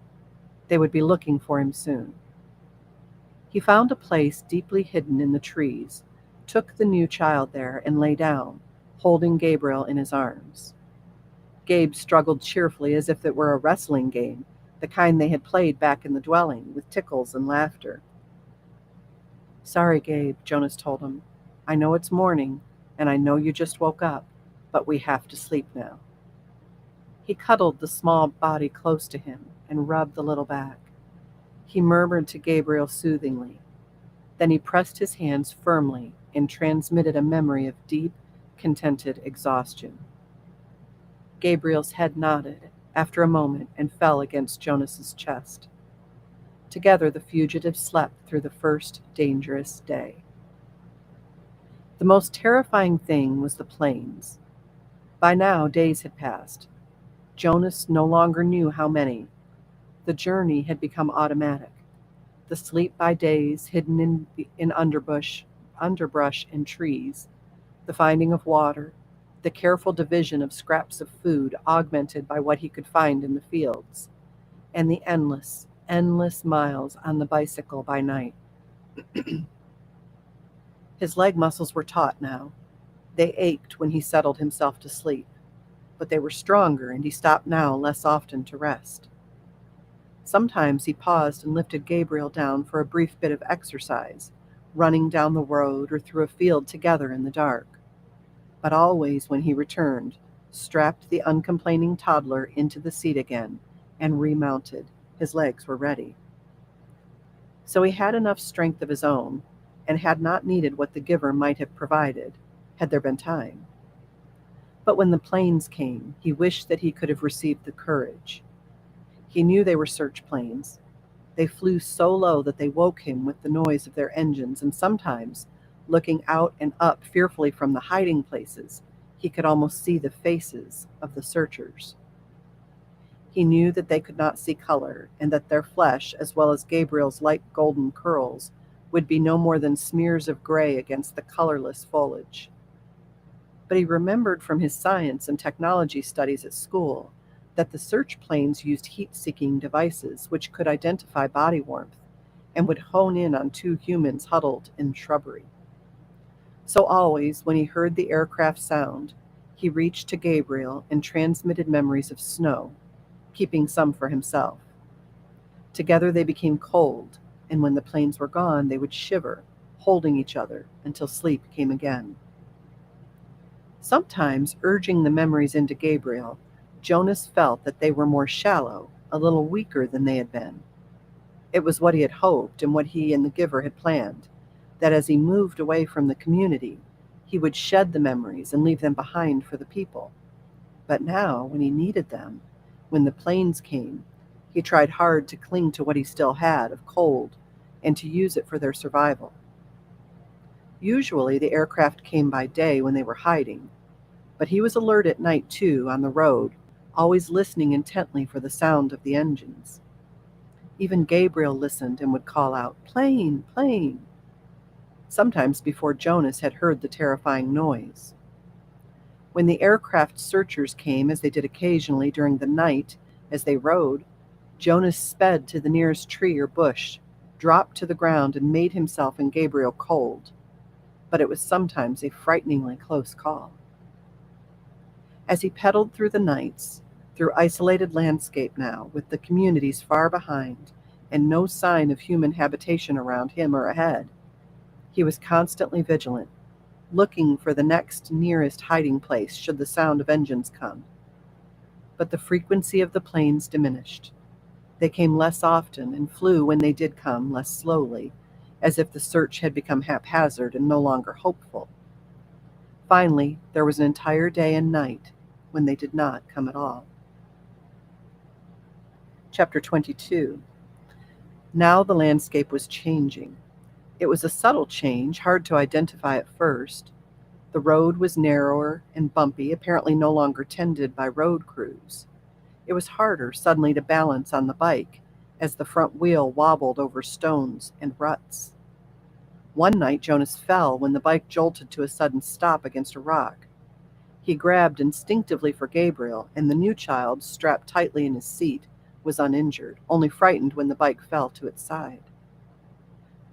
S1: They would be looking for him soon. He found a place deeply hidden in the trees, took the new child there, and lay down, holding Gabriel in his arms. Gabe struggled cheerfully as if it were a wrestling game, the kind they had played back in the dwelling, with tickles and laughter. "Sorry, Gabe," Jonas told him. "I know it's morning, and I know you just woke up, but we have to sleep now." He cuddled the small body close to him and rubbed the little back. He murmured to Gabriel soothingly. Then he pressed his hands firmly and transmitted a memory of deep, contented exhaustion. Gabriel's head nodded after a moment and fell against Jonas's chest. Together the fugitives slept through the first dangerous day. The most terrifying thing was the plains. By now, days had passed. Jonas no longer knew how many. The journey had become automatic. The sleep by days, hidden in underbrush and trees, the finding of water, the careful division of scraps of food augmented by what he could find in the fields, and the endless, endless miles on the bicycle by night. His leg muscles were taut now. They ached when he settled himself to sleep, but they were stronger, and he stopped now less often to rest. Sometimes he paused and lifted Gabriel down for a brief bit of exercise, running down the road or through a field together in the dark. But always when he returned, strapped the uncomplaining toddler into the seat again and remounted. His legs were ready. So he had enough strength of his own and had not needed what the giver might have provided, had there been time. But when the planes came, he wished that he could have received the courage. He knew they were search planes. They flew so low that they woke him with the noise of their engines, and sometimes, looking out and up fearfully from the hiding places, he could almost see the faces of the searchers. He knew that they could not see color, and that their flesh, as well as Gabriel's light golden curls, would be no more than smears of gray against the colorless foliage. But he remembered from his science and technology studies at school that the search planes used heat-seeking devices which could identify body warmth and would hone in on two humans huddled in shrubbery. So always, when he heard the aircraft sound, he reached to Gabriel and transmitted memories of snow, keeping some for himself. Together they became cold, and when the planes were gone, they would shiver, holding each other until sleep came again. Sometimes, urging the memories into Gabriel, Jonas felt that they were more shallow, a little weaker than they had been. It was what he had hoped and what he and the giver had planned, that as he moved away from the community, he would shed the memories and leave them behind for the people. But now, when he needed them, when the planes came, he tried hard to cling to what he still had of cold and to use it for their survival. Usually the aircraft came by day when they were hiding, but he was alert at night too, on the road, always listening intently for the sound of the engines. Even Gabriel listened and would call out, "Plane, plane," sometimes before Jonas had heard the terrifying noise. When the aircraft searchers came, as they did occasionally during the night as they rode, Jonas sped to the nearest tree or bush, dropped to the ground, and made himself and Gabriel cold. But it was sometimes a frighteningly close call. As he pedaled through the nights, through isolated landscape now, with the communities far behind, and no sign of human habitation around him or ahead, he was constantly vigilant, looking for the next nearest hiding place should the sound of engines come. But the frequency of the planes diminished. They came less often and flew when they did come less slowly, as if the search had become haphazard and no longer hopeful. Finally, there was an entire day and night when they did not come at all. Chapter 22. Now the landscape was changing. It was a subtle change, hard to identify at first. The road was narrower and bumpy, apparently no longer tended by road crews. It was harder suddenly to balance on the bike as the front wheel wobbled over stones and ruts. One night Jonas fell when the bike jolted to a sudden stop against a rock. He grabbed instinctively for Gabriel, and the new child, strapped tightly in his seat, was uninjured, only frightened when the bike fell to its side.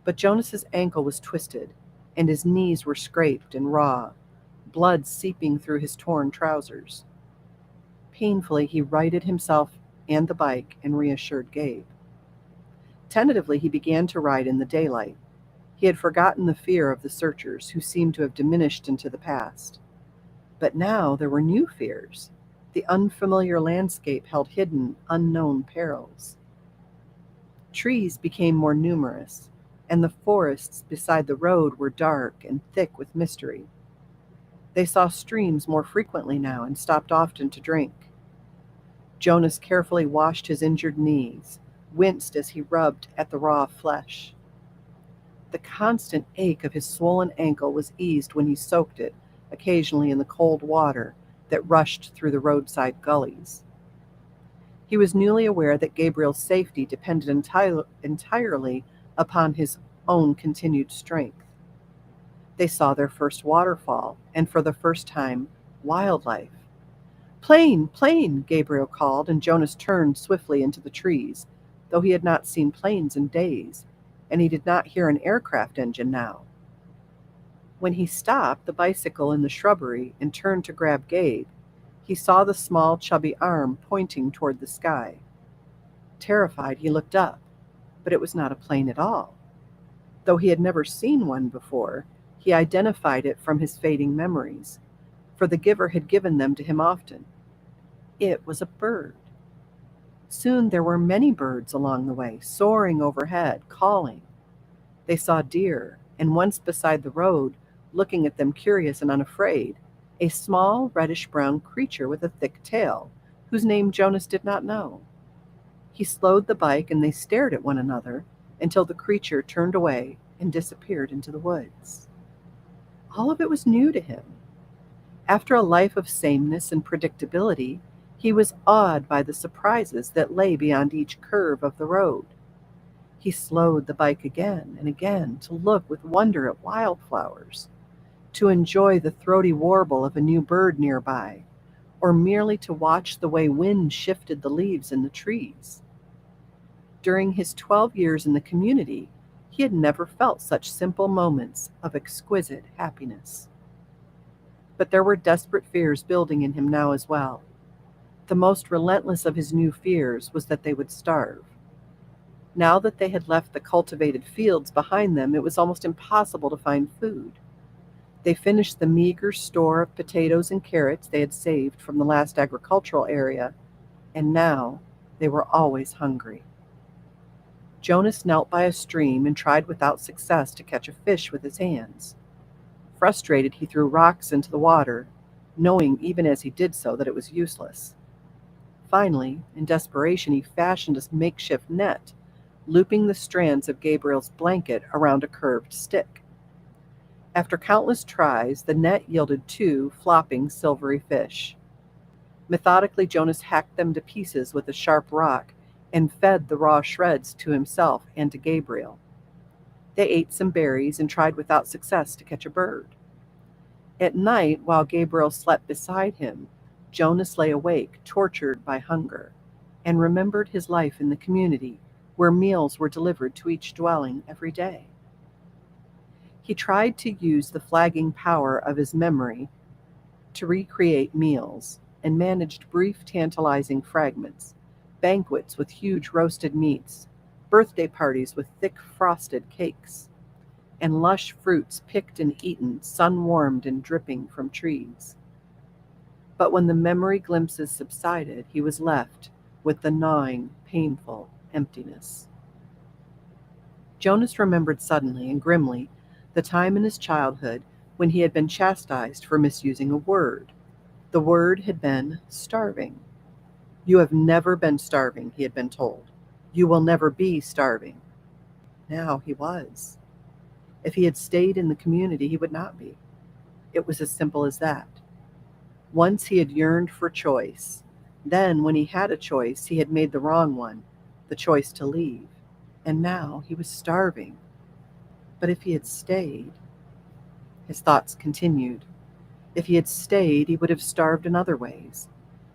S1: But Jonas's ankle was twisted, and his knees were scraped and raw, blood seeping through his torn trousers. Painfully, he righted himself and the bike and reassured Gabe. Tentatively, he began to ride in the daylight. He had forgotten the fear of the searchers, who seemed to have diminished into the past. But now there were new fears. The unfamiliar landscape held hidden, unknown perils. Trees became more numerous, and the forests beside the road were dark and thick with mystery. They saw streams more frequently now and stopped often to drink. Jonas carefully washed his injured knees, winced as he rubbed at the raw flesh. The constant ache of his swollen ankle was eased when he soaked it, occasionally in the cold water that rushed through the roadside gullies. He was newly aware that Gabriel's safety depended entirely upon his own continued strength. They saw their first waterfall, and for the first time, wildlife. "Plane! Plane!" Gabriel called, and Jonas turned swiftly into the trees, though he had not seen planes in days, and he did not hear an aircraft engine now. When he stopped the bicycle in the shrubbery and turned to grab Gabe, he saw the small, chubby arm pointing toward the sky. Terrified, he looked up, but it was not a plane at all. Though he had never seen one before, he identified it from his fading memories, for the giver had given them to him often. It was a bird. Soon there were many birds along the way, soaring overhead, calling. They saw deer, and once beside the road, looking at them curious and unafraid, a small reddish-brown creature with a thick tail, whose name Jonas did not know. He slowed the bike, and they stared at one another until the creature turned away and disappeared into the woods. All of it was new to him. After a life of sameness and predictability, he was awed by the surprises that lay beyond each curve of the road. He slowed the bike again and again to look with wonder at wildflowers, to enjoy the throaty warble of a new bird nearby, or merely to watch the way wind shifted the leaves in the trees. During his 12 years in the community, he had never felt such simple moments of exquisite happiness. But there were desperate fears building in him now as well. The most relentless of his new fears was that they would starve. Now that they had left the cultivated fields behind them, it was almost impossible to find food. They finished the meager store of potatoes and carrots they had saved from the last agricultural area, and now they were always hungry. Jonas knelt by a stream and tried without success to catch a fish with his hands. Frustrated, he threw rocks into the water, knowing even as he did so that it was useless. Finally, in desperation, he fashioned a makeshift net, looping the strands of Gabriel's blanket around a curved stick. After countless tries, the net yielded 2 flopping silvery fish. Methodically, Jonas hacked them to pieces with a sharp rock and fed the raw shreds to himself and to Gabriel. They ate some berries and tried without success to catch a bird. At night, while Gabriel slept beside him, Jonas lay awake, tortured by hunger, and remembered his life in the community where meals were delivered to each dwelling every day. He tried to use the flagging power of his memory to recreate meals, and managed brief, tantalizing fragments, banquets with huge roasted meats, birthday parties with thick frosted cakes, and lush fruits picked and eaten, sun warmed and dripping from trees. But when the memory glimpses subsided, he was left with the gnawing, painful emptiness. Jonas remembered suddenly and grimly the time in his childhood when he had been chastised for misusing a word. The word had been starving. You have never been starving, he had been told. You will never be starving. Now he was. If he had stayed in the community, he would not be. It was as simple as that. Once he had yearned for choice. Then, when he had a choice, he had made the wrong one, the choice to leave. And now he was starving. But if he had stayed, his thoughts continued. If he had stayed, he would have starved in other ways.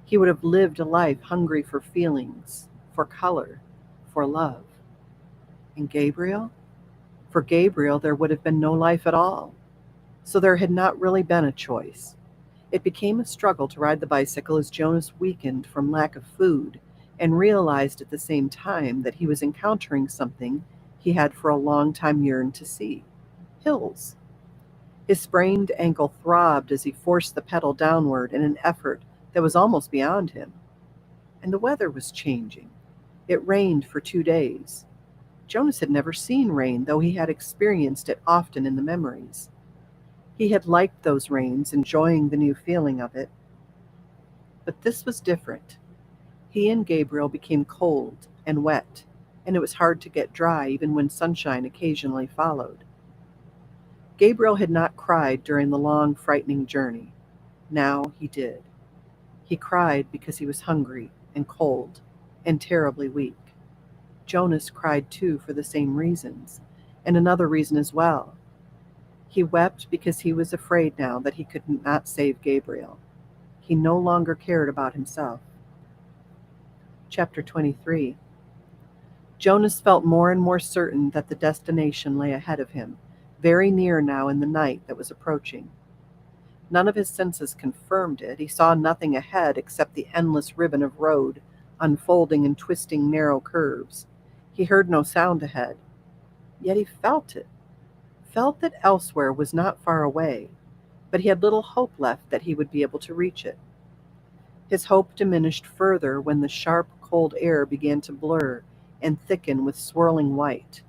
S1: He would have lived a life hungry for feelings, for color, for love. And Gabriel? For Gabriel, there would have been no life at all. So there had not really been a choice. It became a struggle to ride the bicycle as Jonas weakened from lack of food and realized at the same time that he was encountering something he had for a long time yearned to see: hills. His sprained ankle throbbed as he forced the pedal downward in an effort that was almost beyond him. And the weather was changing. It rained for 2 days. Jonas had never seen rain, though he had experienced it often in the memories. He had liked those rains, enjoying the new feeling of it. But this was different. He and Gabriel became cold and wet, and it was hard to get dry even when sunshine occasionally followed. Gabriel had not cried during the long, frightening journey. Now he did. He cried because he was hungry and cold and terribly weak. Jonas cried too for the same reasons, and another reason as well. He wept because he was afraid now that he could not save Gabriel. He no longer cared about himself. Chapter 23. Jonas felt more and more certain that the destination lay ahead of him, very near now in the night that was approaching. None of his senses confirmed it. He saw nothing ahead except the endless ribbon of road, unfolding and twisting narrow curves. He heard no sound ahead. Yet he felt it. Felt that elsewhere was not far away, but he had little hope left that he would be able to reach it. His hope diminished further when the sharp, cold air began to blur and thicken with swirling white.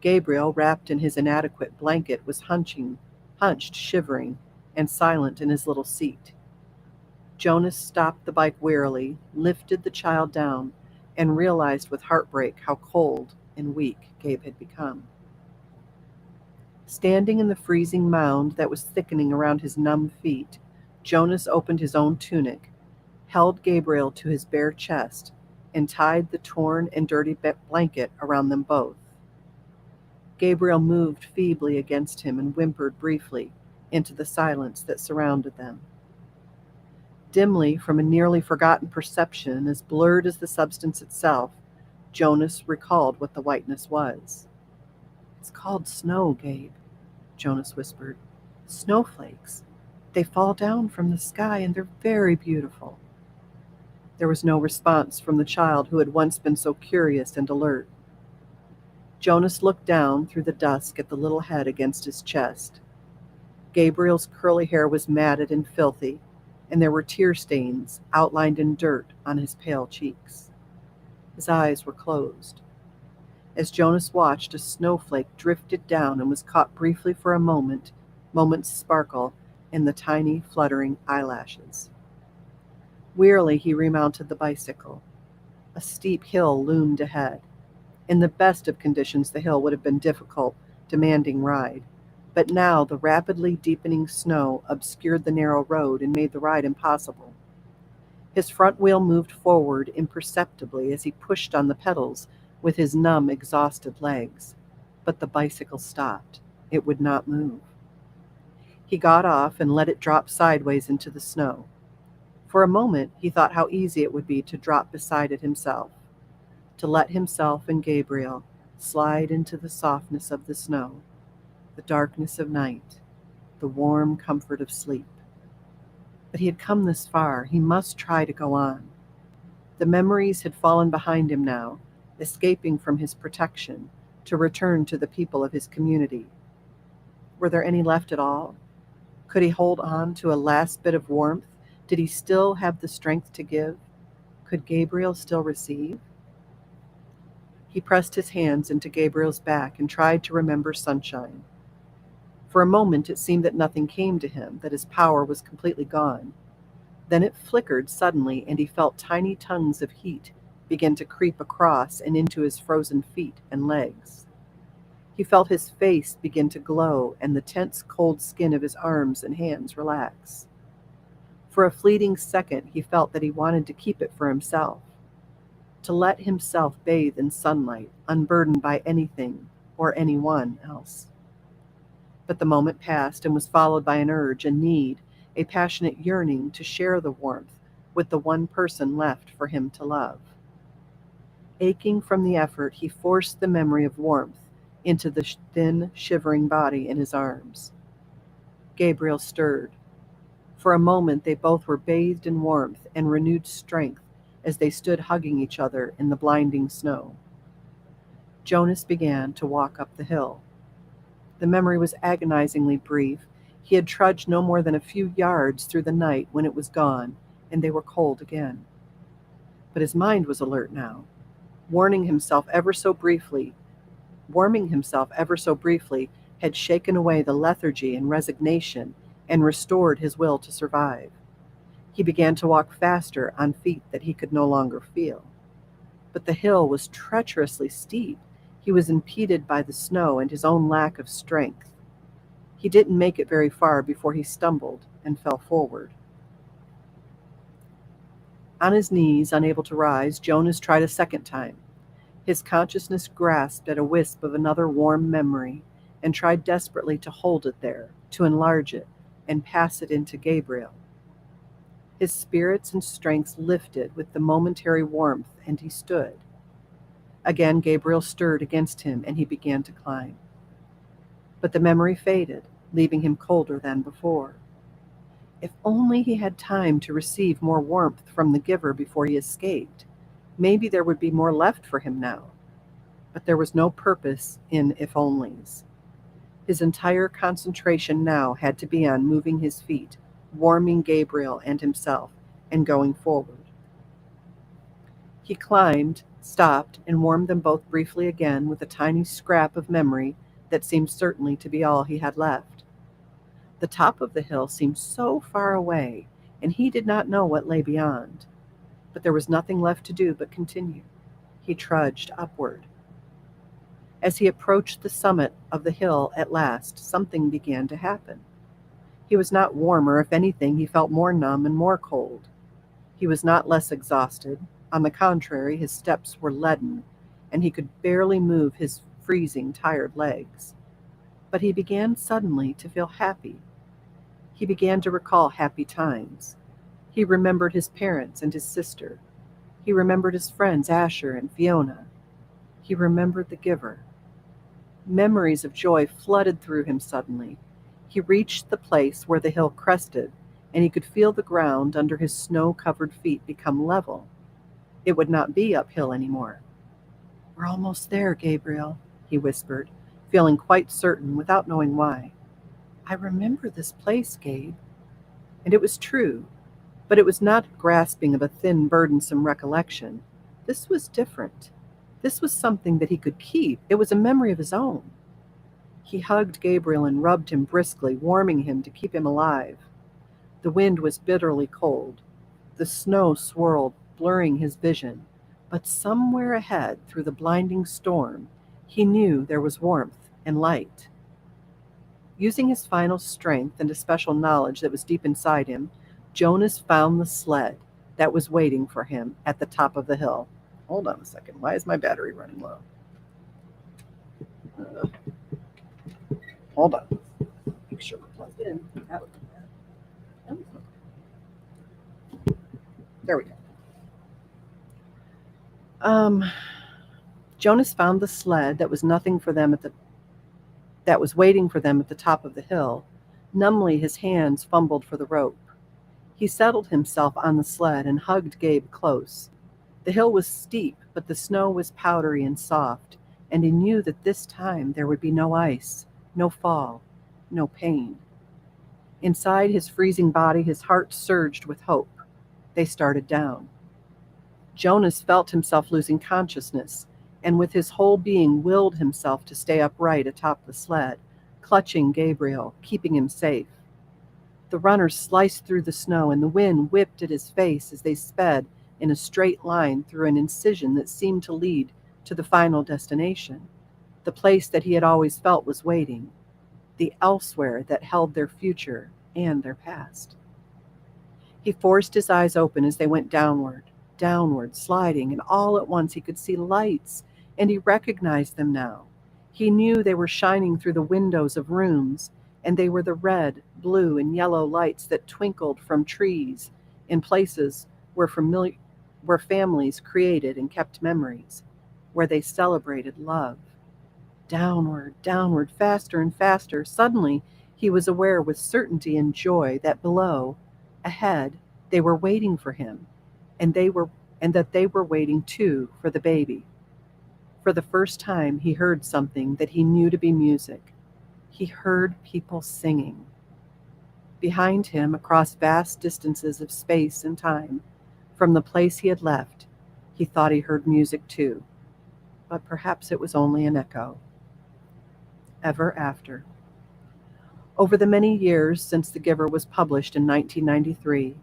S1: Gabriel, wrapped in his inadequate blanket, was hunched, shivering, and silent in his little seat. Jonas stopped the bike wearily, lifted the child down, and realized with heartbreak how cold and weak Gabe had become. Standing in the freezing mound that was thickening around his numb feet, Jonas opened his own tunic, held Gabriel to his bare chest, and tied the torn and dirty blanket around them both. Gabriel moved feebly against him and whimpered briefly into the silence that surrounded them. Dimly, from a nearly forgotten perception, as blurred as the substance itself, Jonas recalled what the whiteness was. "It's called snow, Gabe," Jonas whispered. "Snowflakes. They fall down from the sky and they're very beautiful." There was no response from the child who had once been so curious and alert. Jonas looked down through the dusk at the little head against his chest. Gabriel's curly hair was matted and filthy, and there were tear stains outlined in dirt on his pale cheeks. His eyes were closed. As Jonas watched, a snowflake drifted down and was caught briefly for a moment, moment's sparkle in the tiny, fluttering eyelashes. Wearily, he remounted the bicycle. A steep hill loomed ahead. In the best of conditions, the hill would have been a difficult, demanding ride, but now the rapidly deepening snow obscured the narrow road and made the ride impossible. His front wheel moved forward imperceptibly as he pushed on the pedals with his numb, exhausted legs, but the bicycle stopped. It would not move. He got off and let it drop sideways into the snow. For a moment, he thought how easy it would be to drop beside it himself, to let himself and Gabriel slide into the softness of the snow, the darkness of night, the warm comfort of sleep. But he had come this far. He must try to go on. The memories had fallen behind him now, escaping from his protection to return to the people of his community. Were there any left at all? Could he hold on to a last bit of warmth? Did he still have the strength to give? Could Gabriel still receive? He pressed his hands into Gabriel's back and tried to remember sunshine. For a moment it seemed that nothing came to him, that his power was completely gone. Then it flickered suddenly, and he felt tiny tongues of heat begin to creep across and into his frozen feet and legs. He felt his face begin to glow and the tense, cold skin of his arms and hands relax. For a fleeting second, he felt that he wanted to keep it for himself, to let himself bathe in sunlight, unburdened by anything or anyone else. But the moment passed and was followed by an urge, a need, a passionate yearning to share the warmth with the one person left for him to love. Aching from the effort, he forced the memory of warmth into the thin, shivering body in his arms. Gabriel stirred. For a moment they both were bathed in warmth and renewed strength as they stood hugging each other in the blinding snow. Jonas began to walk up the hill. The memory was agonizingly brief. He had trudged no more than a few yards through the night when it was gone, and they were cold again. But his mind was alert now, warming himself ever so briefly, had shaken away the lethargy and resignation and restored his will to survive. He began to walk faster on feet that he could no longer feel. But the hill was treacherously steep. He was impeded by the snow and his own lack of strength. He didn't make it very far before he stumbled and fell forward. On his knees, unable to rise, Jonas tried a second time. His consciousness grasped at a wisp of another warm memory and tried desperately to hold it there, to enlarge it, and pass it into Gabriel. His spirits and strength lifted with the momentary warmth, and he stood. Again Gabriel stirred against him, and he began to climb. But the memory faded, leaving him colder than before. If only he had time to receive more warmth from the giver before he escaped. Maybe there would be more left for him now. But there was no purpose in if-onlys. His entire concentration now had to be on moving his feet, warming Gabriel and himself, and going forward. He climbed, stopped, and warmed them both briefly again with a tiny scrap of memory that seemed certainly to be all he had left. The top of the hill seemed so far away, and he did not know what lay beyond. But there was nothing left to do but continue. He trudged upward. As he approached the summit of the hill at last, something began to happen. He was not warmer. If anything, he felt more numb and more cold. He was not less exhausted. On the contrary, his steps were leaden, and he could barely move his freezing, tired legs. But he began suddenly to feel happy. He began to recall happy times. He remembered his parents and his sister. He remembered his friends Asher and Fiona. He remembered the giver. Memories of joy flooded through him suddenly. He reached the place where the hill crested, and he could feel the ground under his snow-covered feet become level. It would not be uphill anymore. "We're almost there, Gabriel," he whispered, feeling quite certain without knowing why. "I remember this place, Gabe." And it was true, but it was not grasping of a thin, burdensome recollection. This was different. This was something that he could keep. It was a memory of his own. He hugged Gabriel and rubbed him briskly, warming him to keep him alive. The wind was bitterly cold. The snow swirled, blurring his vision. But somewhere ahead, through the blinding storm, he knew there was warmth and light. Using his final strength and a special knowledge that was deep inside him, Jonas found the sled that was waiting for him at the top of the hill. Hold on a second. Why is my battery running low? Hold on. Make sure we're in. There we go. Jonas found the sled that was waiting for them at the top of the hill. Numbly, his hands fumbled for the rope. He settled himself on the sled and hugged Gabe close. The hill was steep, but the snow was powdery and soft, and he knew that this time there would be no ice, no fall, no pain. Inside his freezing body, his heart surged with hope. They started down. Jonas felt himself losing consciousness, and with his whole being willed himself to stay upright atop the sled, clutching Gabriel, keeping him safe. The runners sliced through the snow, and the wind whipped at his face as they sped in a straight line through an incision that seemed to lead to the final destination, the place that he had always felt was waiting, the elsewhere that held their future and their past. He forced his eyes open as they went downward, sliding, and all at once he could see lights, and he recognized them now. He knew they were shining through the windows of rooms, and they were the red, blue, and yellow lights that twinkled from trees in places where families created and kept memories, where they celebrated love. Downward, faster and faster. Suddenly, he was aware with certainty and joy that below, ahead, they were waiting for him, and that they were waiting too for the baby. For the first time, he heard something that he knew to be music. He heard people singing. Behind him, across vast distances of space and time, from the place he had left, he thought he heard music too. But perhaps it was only an echo. Ever After. Over the many years since The Giver was published in 1993,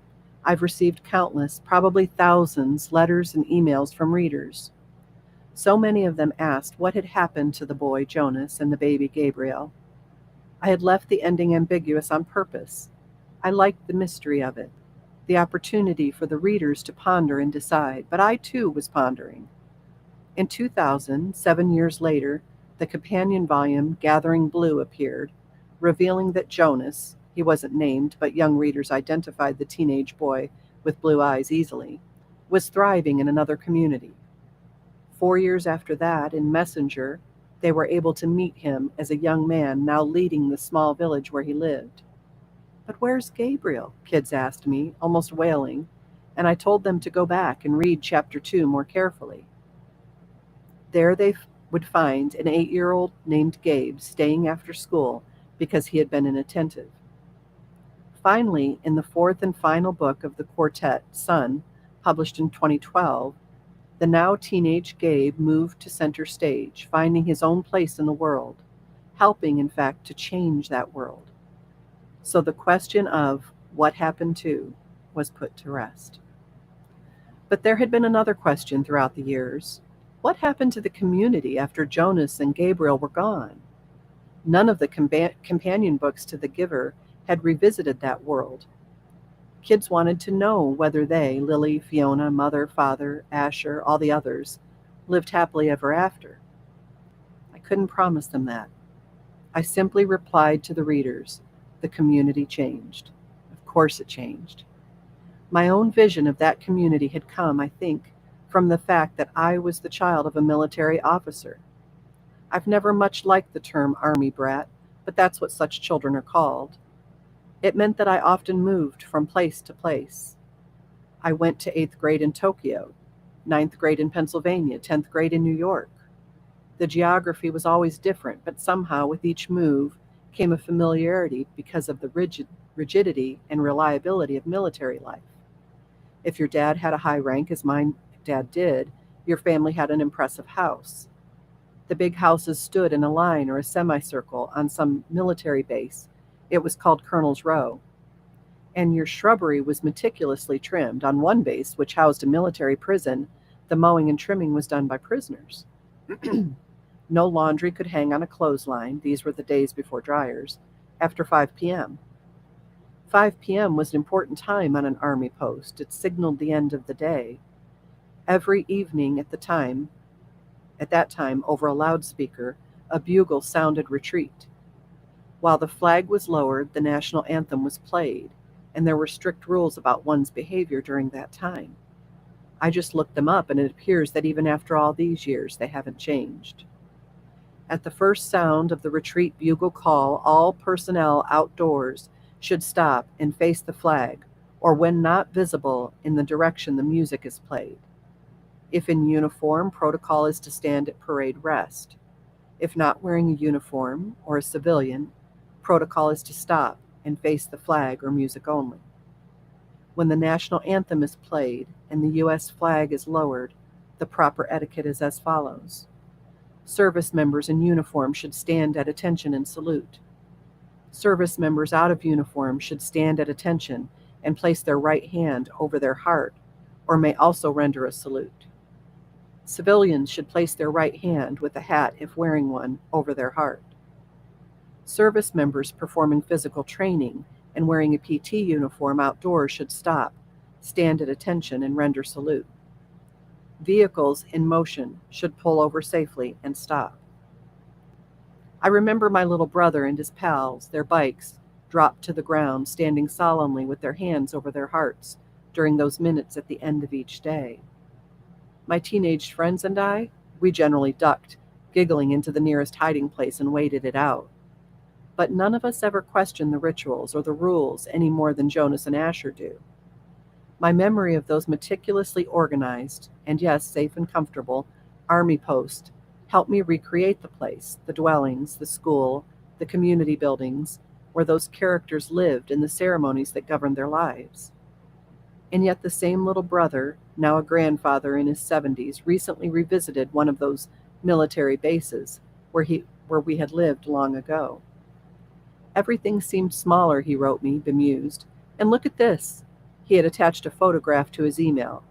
S1: I've received countless, probably thousands, letters and emails from readers. So many of them asked what had happened to the boy Jonas and the baby Gabriel. I had left the ending ambiguous on purpose. I liked the mystery of it, the opportunity for the readers to ponder and decide, but I too was pondering. In 2000, 7 years later, the companion volume Gathering Blue appeared, revealing that Jonas, he wasn't named, but young readers identified the teenage boy with blue eyes easily, was thriving in another community. 4 years after that, in Messenger, they were able to meet him as a young man now leading the small village where he lived. But where's Gabriel? Kids asked me, almost wailing, and I told them to go back and read chapter 2 more carefully. There they would find an 8-year-old named Gabe staying after school because he had been inattentive. Finally, in the fourth and final book of the quartet, Sun, published in 2012, the now teenage Gabe moved to center stage, finding his own place in the world, helping, in fact, to change that world. So the question of what happened to was put to rest. But there had been another question throughout the years. What happened to the community after Jonas and Gabriel were gone? None of the companion books to The Giver had revisited that world. Kids wanted to know whether they, Lily, Fiona, Mother, Father, Asher, all the others, lived happily ever after. I couldn't promise them that. I simply replied to the readers, the community changed. Of course it changed. My own vision of that community had come, I think, from the fact that I was the child of a military officer. I've never much liked the term army brat, but that's what such children are called. It meant that I often moved from place to place. I went to 8th grade in Tokyo, 9th grade in Pennsylvania, 10th grade in New York. The geography was always different, but somehow with each move came a familiarity because of the rigidity and reliability of military life. If your dad had a high rank, as my dad did, your family had an impressive house. The big houses stood in a line or a semicircle on some military base. It was called Colonel's Row. And your shrubbery was meticulously trimmed. On one base, which housed a military prison, the mowing and trimming was done by prisoners. No laundry could hang on a clothesline, these were the days before dryers, after 5 p.m. 5 p.m. was an important time on an army post. It signaled the end of the day. Every evening at that time, over a loudspeaker, a bugle sounded retreat. While the flag was lowered, the national anthem was played, and there were strict rules about one's behavior during that time. I just looked them up, and it appears that even after all these years, they haven't changed. At the first sound of the retreat bugle call, all personnel outdoors should stop and face the flag, or when not visible, in the direction the music is played. If in uniform, protocol is to stand at parade rest. If not wearing a uniform or a civilian, protocol is to stop and face the flag or music only. When the national anthem is played and the U.S. flag is lowered, the proper etiquette is as follows. Service members in uniform should stand at attention and salute. Service members out of uniform should stand at attention and place their right hand over their heart, or may also render a salute. Civilians should place their right hand, with a hat if wearing one, over their heart. Service members performing physical training and wearing a PT uniform outdoors should stop, stand at attention, and render salute. Vehicles in motion should pull over safely and stop. I remember my little brother and his pals, their bikes, dropped to the ground, standing solemnly with their hands over their hearts during those minutes at the end of each day. My teenage friends and I, we generally ducked, giggling into the nearest hiding place and waited it out. But none of us ever questioned the rituals or the rules any more than Jonas and Asher do. My memory of those meticulously organized, and yes, safe and comfortable, army posts helped me recreate the place, the dwellings, the school, the community buildings, where those characters lived and the ceremonies that governed their lives. And yet the same little brother, now a grandfather in his 70s, recently revisited one of those military bases where we had lived long ago. Everything seemed smaller, he wrote me, bemused. And look at this. He had attached a photograph to his email.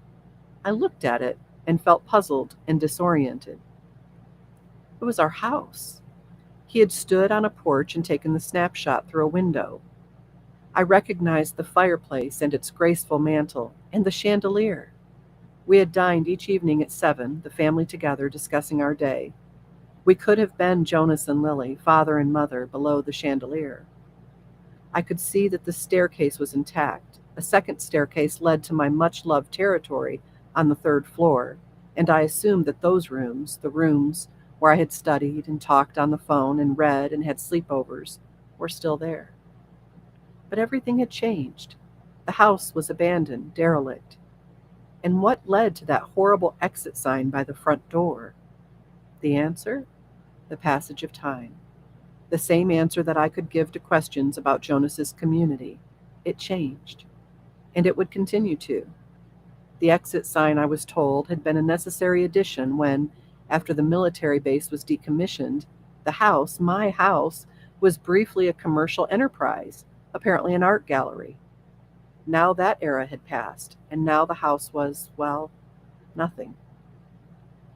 S1: I looked at it and felt puzzled and disoriented. It was our house. He had stood on a porch and taken the snapshot through a window. I recognized the fireplace and its graceful mantel, and the chandelier. We had dined each evening at 7, the family together, discussing our day. We could have been Jonas and Lily, father and mother, below the chandelier. I could see that the staircase was intact. A second staircase led to my much-loved territory on the 3rd floor, and I assumed that those rooms, the rooms where I had studied and talked on the phone and read and had sleepovers, were still there. But everything had changed. The house was abandoned, derelict. And what led to that horrible exit sign by the front door? The answer? The passage of time. The same answer that I could give to questions about Jonas's community. It changed. And it would continue to. The exit sign, I was told, had been a necessary addition when, after the military base was decommissioned, the house, my house, was briefly a commercial enterprise, apparently an art gallery. Now that era had passed, and now the house was, well, nothing.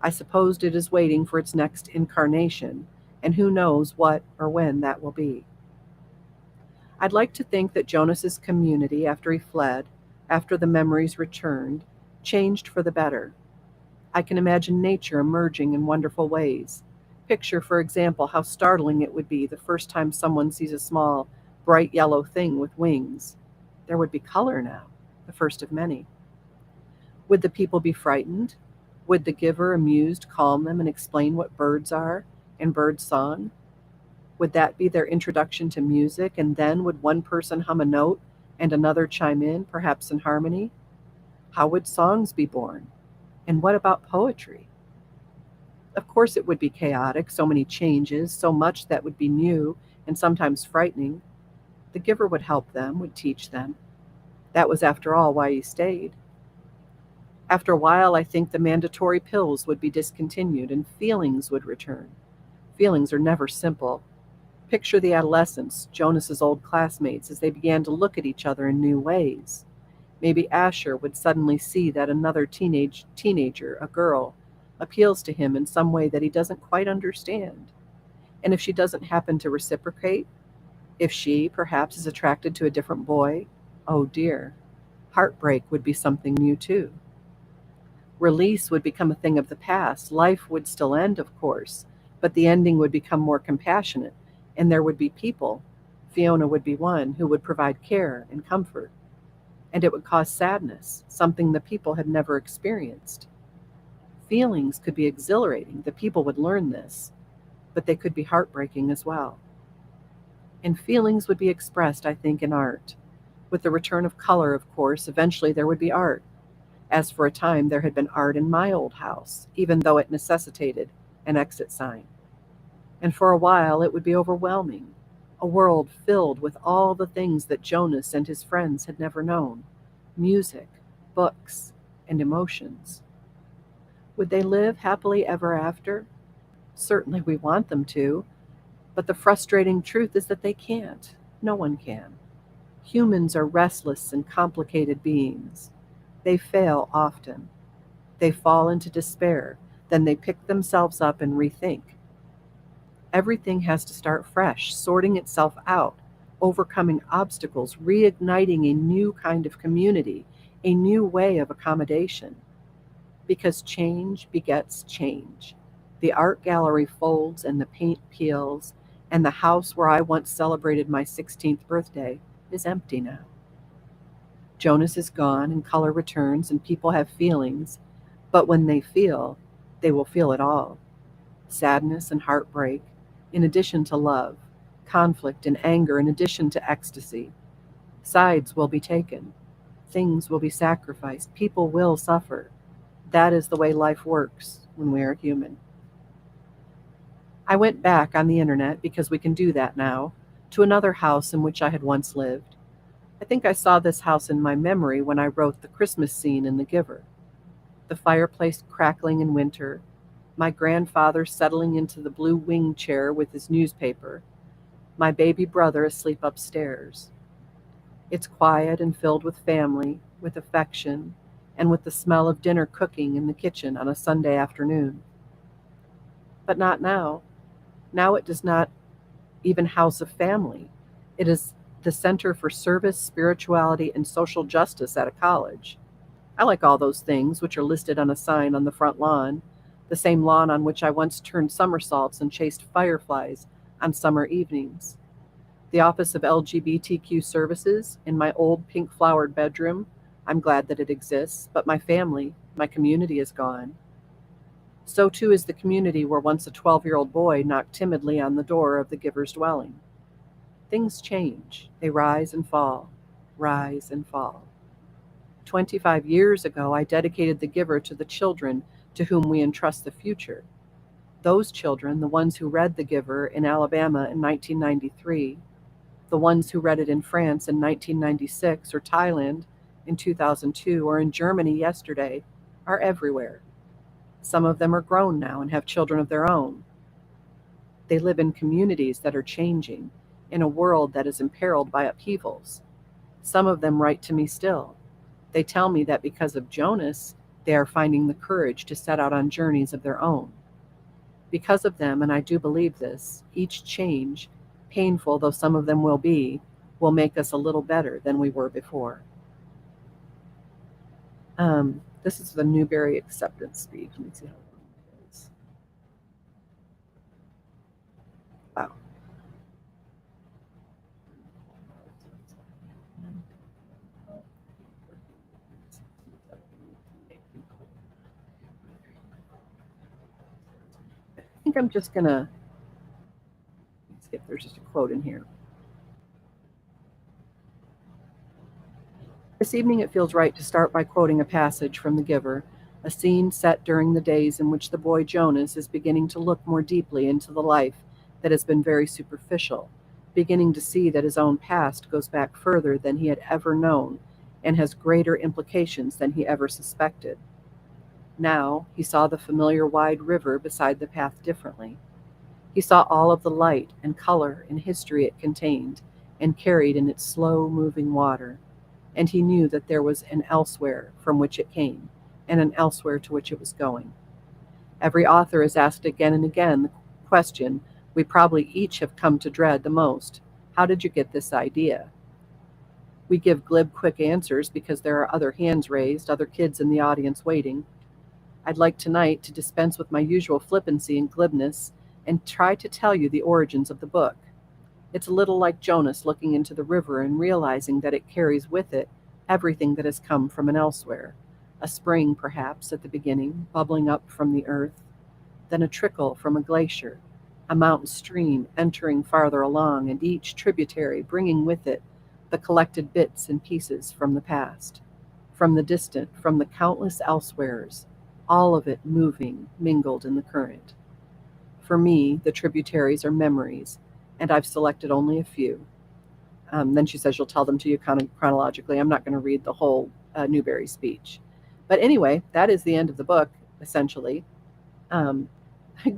S1: I supposed it is waiting for its next incarnation, and who knows what or when that will be. I'd like to think that Jonas's community, after he fled, after the memories returned, changed for the better. I can imagine nature emerging in wonderful ways. Picture, for example, how startling it would be the first time someone sees a small, bright yellow thing with wings. There would be color now, the first of many. Would the people be frightened? Would the giver, amused, calm them and explain what birds are and bird song? Would that be their introduction to music, and then would one person hum a note and another chime in, perhaps in harmony? How would songs be born? And what about poetry? Of course it would be chaotic, so many changes, so much that would be new and sometimes frightening. The giver would help them, would teach them. That was, after all, why he stayed. After a while, I think the mandatory pills would be discontinued and feelings would return. Feelings are never simple. Picture the adolescents, Jonas's old classmates, as they began to look at each other in new ways. Maybe Asher would suddenly see that another teenager, a girl, appeals to him in some way that he doesn't quite understand. And if she doesn't happen to reciprocate, if she, perhaps, is attracted to a different boy, oh dear, heartbreak would be something new too. Release would become a thing of the past. Life would still end, of course, but the ending would become more compassionate, And there would be people, Fiona would be one, who would provide care and comfort. And it would cause sadness, something the people had never experienced. Feelings could be exhilarating, the people would learn this, but they could be heartbreaking as well. And feelings would be expressed, I think, in art. With the return of color, of course, eventually there would be art. As for a time, there had been art in my old house, even though it necessitated an exit sign. And for a while, it would be overwhelming, a world filled with all the things that Jonas and his friends had never known: music, books, and emotions. Would they live happily ever after? Certainly we want them to, but the frustrating truth is that they can't. No one can. Humans are restless and complicated beings. They fail often. They fall into despair. Then they pick themselves up and rethink. Everything has to start fresh, sorting itself out, overcoming obstacles, reigniting a new kind of community, a new way of accommodation. Because change begets change. The art gallery folds and the paint peels, and the house where I once celebrated my 16th birthday is empty now. Jonas is gone, and color returns, and people have feelings, but when they feel, they will feel it all: sadness and heartbreak, in addition to love, conflict and anger, in addition to ecstasy. Sides will be taken, things will be sacrificed, people will suffer. That is the way life works when we are human. I went back on the internet, because we can do that now, to another house in which I had once lived. I think I saw this house in my memory when I wrote the Christmas scene in The Giver. The fireplace crackling in winter, my grandfather settling into the blue wing chair with his newspaper, my baby brother asleep upstairs. It's quiet and filled with family, with affection, and with the smell of dinner cooking in the kitchen on a Sunday afternoon. But not now. Now it does not even house a family. It is the Center for Service, Spirituality, and Social Justice at a college. I like all those things which are listed on a sign on the front lawn, the same lawn on which I once turned somersaults and chased fireflies on summer evenings. The Office of LGBTQ Services in my old pink-flowered bedroom. I'm glad that it exists, but my family, my community is gone. So too is the community where once a 12-year-old boy knocked timidly on the door of the giver's dwelling. Things change. They rise and fall, rise and fall. 25 years ago, I dedicated the giver to the children to whom we entrust the future. Those children, the ones who read the giver in Alabama in 1993, the ones who read it in France in 1996, or Thailand in 2002, or in Germany yesterday, are everywhere. Some of them are grown now and have children of their own. They live in communities that are changing, in a world that is imperiled by upheavals. Some of them write to me still. They tell me that because of Jonas, they are finding the courage to set out on journeys of their own. Because of them, and I do believe this, each change, painful though some of them will make us a little better than we were before. This is the Newbery acceptance speech. Let me see how long it is. Wow. I think I'm just gonna see if there's just a quote in here. This evening it feels right to start by quoting a passage from The Giver, a scene set during the days in which the boy Jonas is beginning to look more deeply into the life that has been very superficial, beginning to see that his own past goes back further than he had ever known and has greater implications than he ever suspected. Now he saw the familiar wide river beside the path differently. He saw all of the light and color and history it contained and carried in its slow-moving water. And he knew that there was an elsewhere from which it came, and an elsewhere to which it was going. Every author is asked again and again the question we probably each have come to dread the most: how did you get this idea? We give glib, quick answers because there are other hands raised, other kids in the audience waiting. I'd like tonight to dispense with my usual flippancy and glibness and try to tell you the origins of the book. It's a little like Jonas looking into the river and realizing that it carries with it everything that has come from an elsewhere. A spring, perhaps, at the beginning, bubbling up from the earth, then a trickle from a glacier, a mountain stream entering farther along, and each tributary bringing with it the collected bits and pieces from the past, from the distant, from the countless elsewheres, all of it moving, mingled in the current. For me, the tributaries are memories, and I've selected only a few. Then she says she'll tell them to you kind of chronologically. I'm not going to read the whole Newberry speech. But anyway, that is the end of the book, essentially. Um,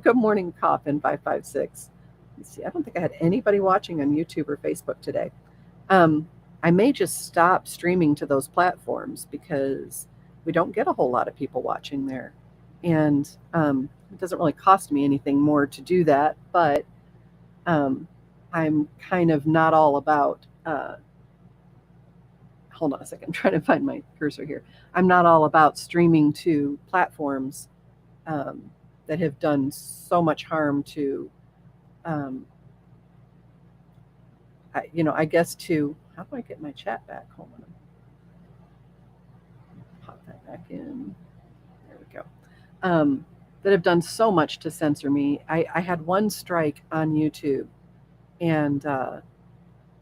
S1: Good morning, Coffin 556. Let's see, I don't think I had anybody watching on YouTube or Facebook today. I may just stop streaming to those platforms because we don't get a whole lot of people watching there. And it doesn't really cost me anything more to do that, but um, I'm kind of not all about, hold on a second, I'm trying to find my cursor here. I'm not all about streaming to platforms um, that have done so much harm to, um, I guess to, how do I get my chat back? Hold on. Pop that back in. There we go. That have done so much to censor me. I had one strike on YouTube, and there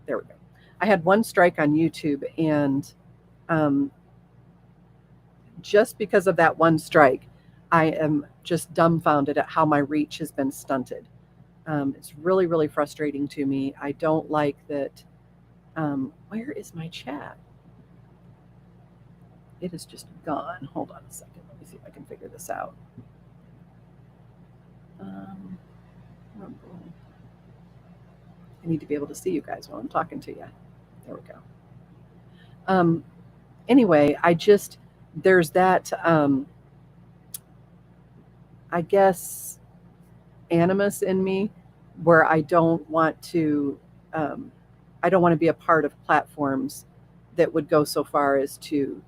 S1: we go. I had one strike on YouTube, and um, just because of that one strike, I am just dumbfounded at how my reach has been stunted. It's really, really frustrating to me. I don't like that. Where is my chat? It is just gone. Hold on a second. Let me see if I can figure this out. I need to be able to see you guys while I'm talking to you. There we go. Anyway, there's that, I guess, animus in me where I don't want to be a part of platforms that would go so far as to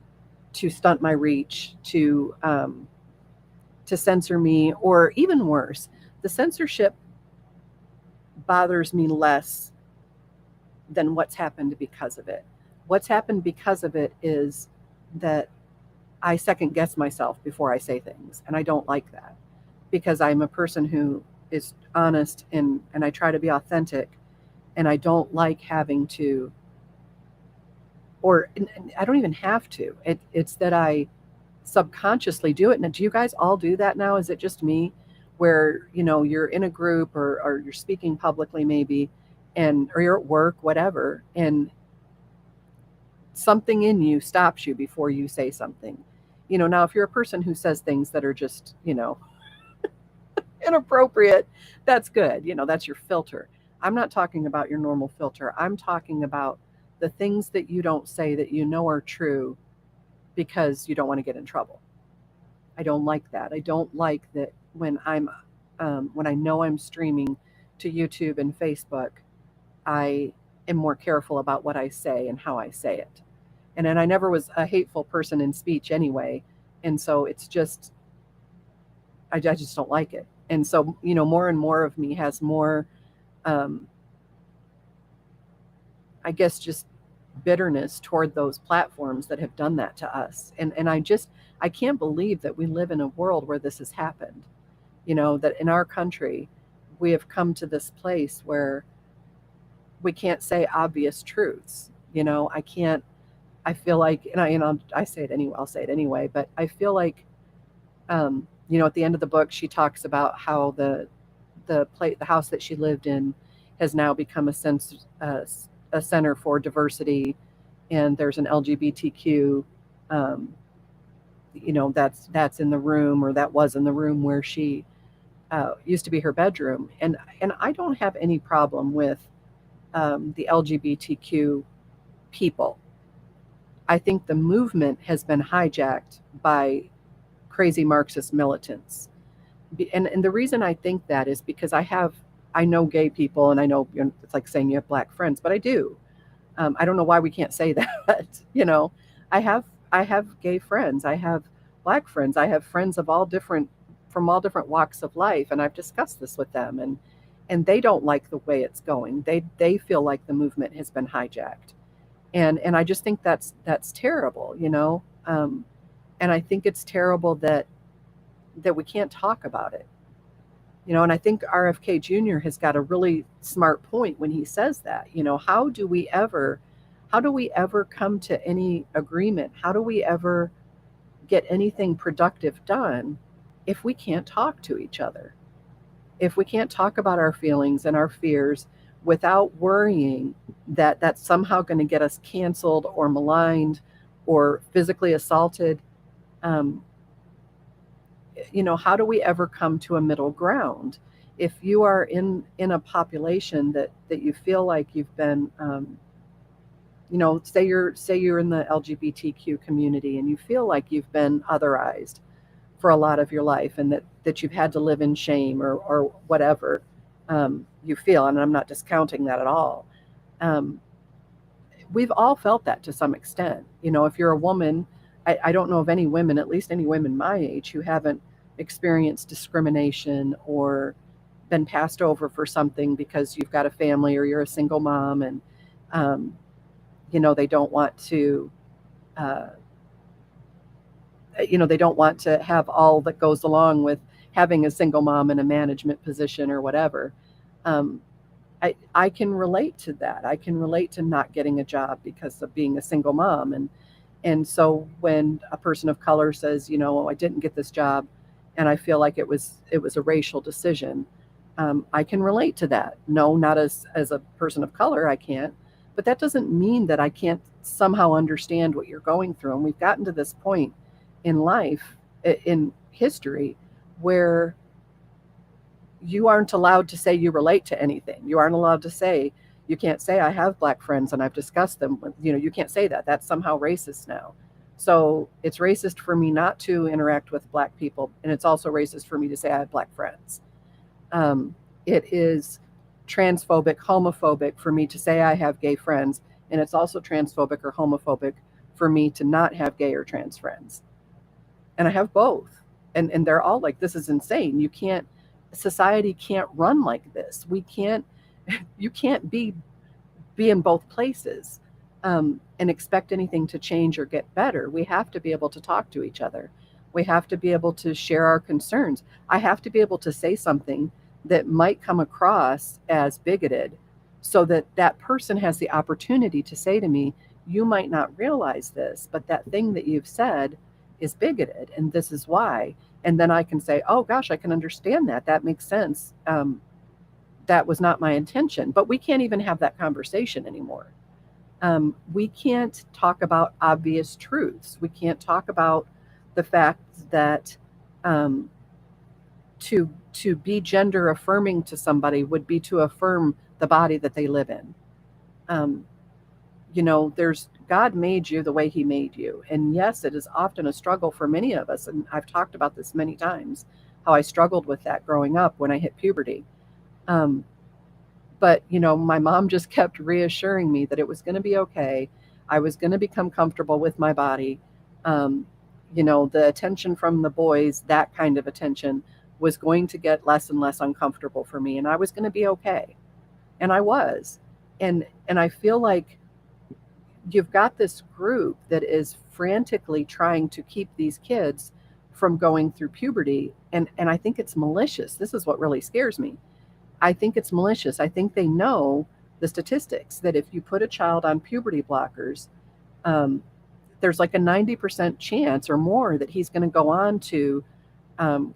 S1: stunt my reach, to censor me, or even worse, the censorship bothers me less than what's happened because of it. What's happened because of it is that I second guess myself before I say things, and I don't like that because I'm a person who is honest and I try to be authentic, and I don't like having to, or I don't even have to. It's that I subconsciously do it. And do you guys all do that now? Is it just me where, you're in a group or you're speaking publicly maybe, or you're at work, whatever, and something in you stops you before you say something? Now if you're a person who says things that are just, inappropriate, that's good. That's your filter. I'm not talking about your normal filter. I'm talking about the things that you don't say that are true because you don't want to get in trouble. I don't like that. I don't like that when when I know I'm streaming to YouTube and Facebook, I am more careful about what I say and how I say it. And then I never was a hateful person in speech anyway, and so it's just I just don't like it. And so more and more of me has more, um, I guess, just bitterness toward those platforms that have done that to us. And I can't believe that we live in a world where this has happened. That in our country we have come to this place where we can't say obvious truths. I feel like, I say it anyway, I'll say it anyway, but I feel like, at the end of the book, she talks about how the house that she lived in has now become a center for diversity, and there's an LGBTQ, that's in the room, or that was in the room where she used to be her bedroom, and I don't have any problem with the LGBTQ people. I think the movement has been hijacked by crazy Marxist militants. And the reason I think that is because I know gay people, and I know, it's like saying you have black friends, but I do. I don't know why we can't say that. I have gay friends. I have black friends. I have friends from all different walks of life, and I've discussed this with them. and they don't like the way it's going. They feel like the movement has been hijacked, and I just think that's terrible, you know. And I think it's terrible that we can't talk about it, you know. And I think RFK Jr. has got a really smart point when he says that, you know, how do we ever come to any agreement? How do we ever get anything productive done if we can't talk to each other? If we can't talk about our feelings and our fears without worrying that that's somehow going to get us canceled or maligned or physically assaulted, um, you know, how do we ever come to a middle ground? If you are in a population that you feel like you've been, you know, say you're in the LGBTQ community and you feel like you've been otherized for a lot of your life, and that you've had to live in shame or whatever, you feel, and I'm not discounting that at all. Um, we've all felt that to some extent. You know, if you're a woman, I don't know of any women, at least any women my age, who haven't experienced discrimination or been passed over for something because you've got a family or you're a single mom, and um, you know, they don't want to. Uh, you know, they don't want to have all that goes along with having a single mom in a management position or whatever. um, I can relate to that. I can relate to not getting a job because of being a single mom. And so when a person of color says, you know, oh, I didn't get this job and I feel like it was a racial decision, I can relate to that. No, not as a person of color, I can't. But that doesn't mean that I can't somehow understand what you're going through. And we've gotten to this point in life, in history, where you aren't allowed to say you relate to anything. You aren't allowed to say, you can't say I have black friends and I've discussed them with, you know, you can't say that. That's somehow racist now. So it's racist for me not to interact with black people, and it's also racist for me to say I have black friends. Um, it is transphobic, homophobic for me to say I have gay friends, and it's also transphobic or homophobic for me to not have gay or trans friends. And I have both. And they're all like, this is insane. You can't, society can't run like this. We can't, you can't be in both places, and expect anything to change or get better. We have to be able to talk to each other. We have to be able to share our concerns. I have to be able to say something that might come across as bigoted so that that person has the opportunity to say to me, you might not realize this, but that thing that you've said is bigoted, and this is why. And then I can say, oh gosh, I can understand that. That makes sense. That was not my intention. But we can't even have that conversation anymore. We can't talk about obvious truths. We can't talk about the fact that, um, to be gender affirming to somebody would be to affirm the body that they live in. Um, you know, there's God made you the way He made you, and yes, it is often a struggle for many of us. And I've talked about this many times, how I struggled with that growing up when I hit puberty. Um, but you know, my mom just kept reassuring me that it was going to be okay. I was going to become comfortable with my body. um, you know, the attention from the boys, that kind of attention, was going to get less and less uncomfortable for me, and I was going to be okay. And I was. And I feel like you've got this group that is frantically trying to keep these kids from going through puberty, and I think it's malicious. This is what really scares me. I think it's malicious. I think they know the statistics that if you put a child on puberty blockers, um, there's like a 90% chance or more that he's going to go on to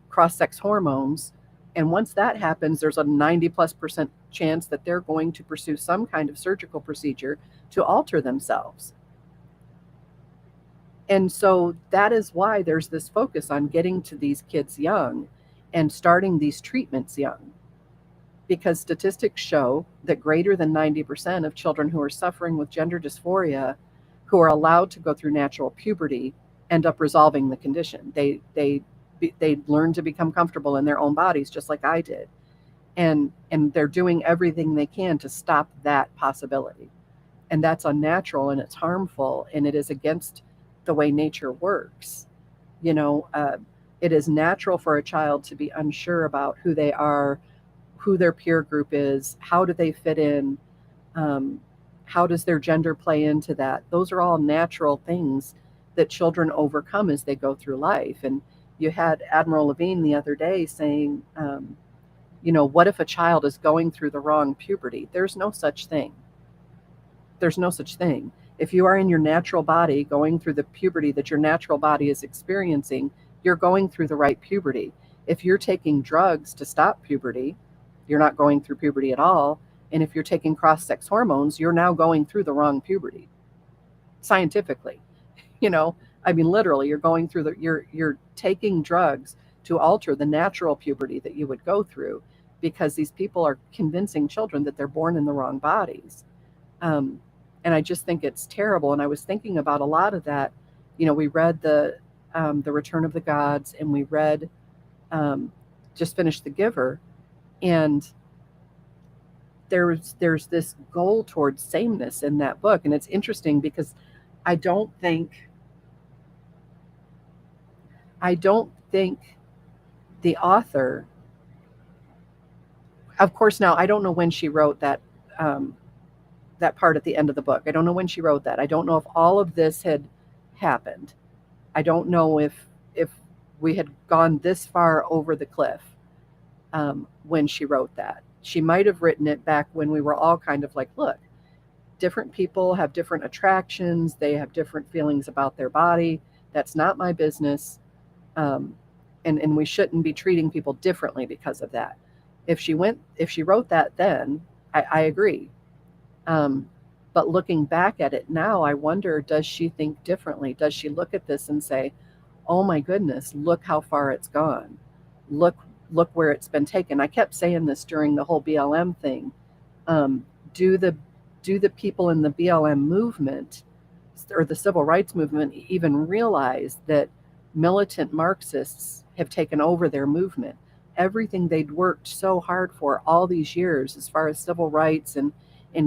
S1: cross sex hormones. And once that happens, there's a 90+% chance that they're going to pursue some kind of surgical procedure to alter themselves. And so that is why there's this focus on getting to these kids young and starting these treatments young, because statistics show that greater than 90% of children who are suffering with gender dysphoria, who are allowed to go through natural puberty, end up resolving the condition. They learn to become comfortable in their own bodies, just like I did, and they're doing everything they can to stop that possibility. And that's unnatural, and it's harmful, and it is against the way nature works. You know, it is natural for a child to be unsure about who they are, who their peer group is, how do they fit in, um, how does their gender play into that. Those are all natural things that children overcome as they go through life. And you had Admiral Levine the other day saying, what if a child is going through the wrong puberty? There's no such thing. There's no such thing. If you are in your natural body going through the puberty that your natural body is experiencing, you're going through the right puberty. If you're taking drugs to stop puberty, you're not going through puberty at all. And if you're taking cross-sex hormones, you're now going through the wrong puberty. Scientifically, I mean, literally, you're going through you're taking drugs to alter the natural puberty that you would go through, because these people are convincing children that they're born in the wrong bodies. Um, and I just think it's terrible. And I was thinking about a lot of that. We read the Return of the Gods, and we read just finished The Giver, and there's this goal towards sameness in that book. And it's interesting because I don't think the author, of course, now I don't know when she wrote that part at the end of the book. I don't know when she wrote that. I don't know if all of this had happened. I don't know if we had gone this far over the cliff when she wrote that. She might have written it back when we were all kind of like, look, different people have different attractions. They have different feelings about their body. That's not my business. And we shouldn't be treating people differently because of that. If she wrote that then, I agree. But looking back at it now, I wonder, does she think differently? Does she look at this and say, oh my goodness, look how far it's gone. Look where it's been taken. I kept saying this during the whole BLM thing. Do the people in the BLM movement or the civil rights movement even realize that militant Marxists have taken over their movement? Everything they'd worked so hard for all these years as far as civil rights and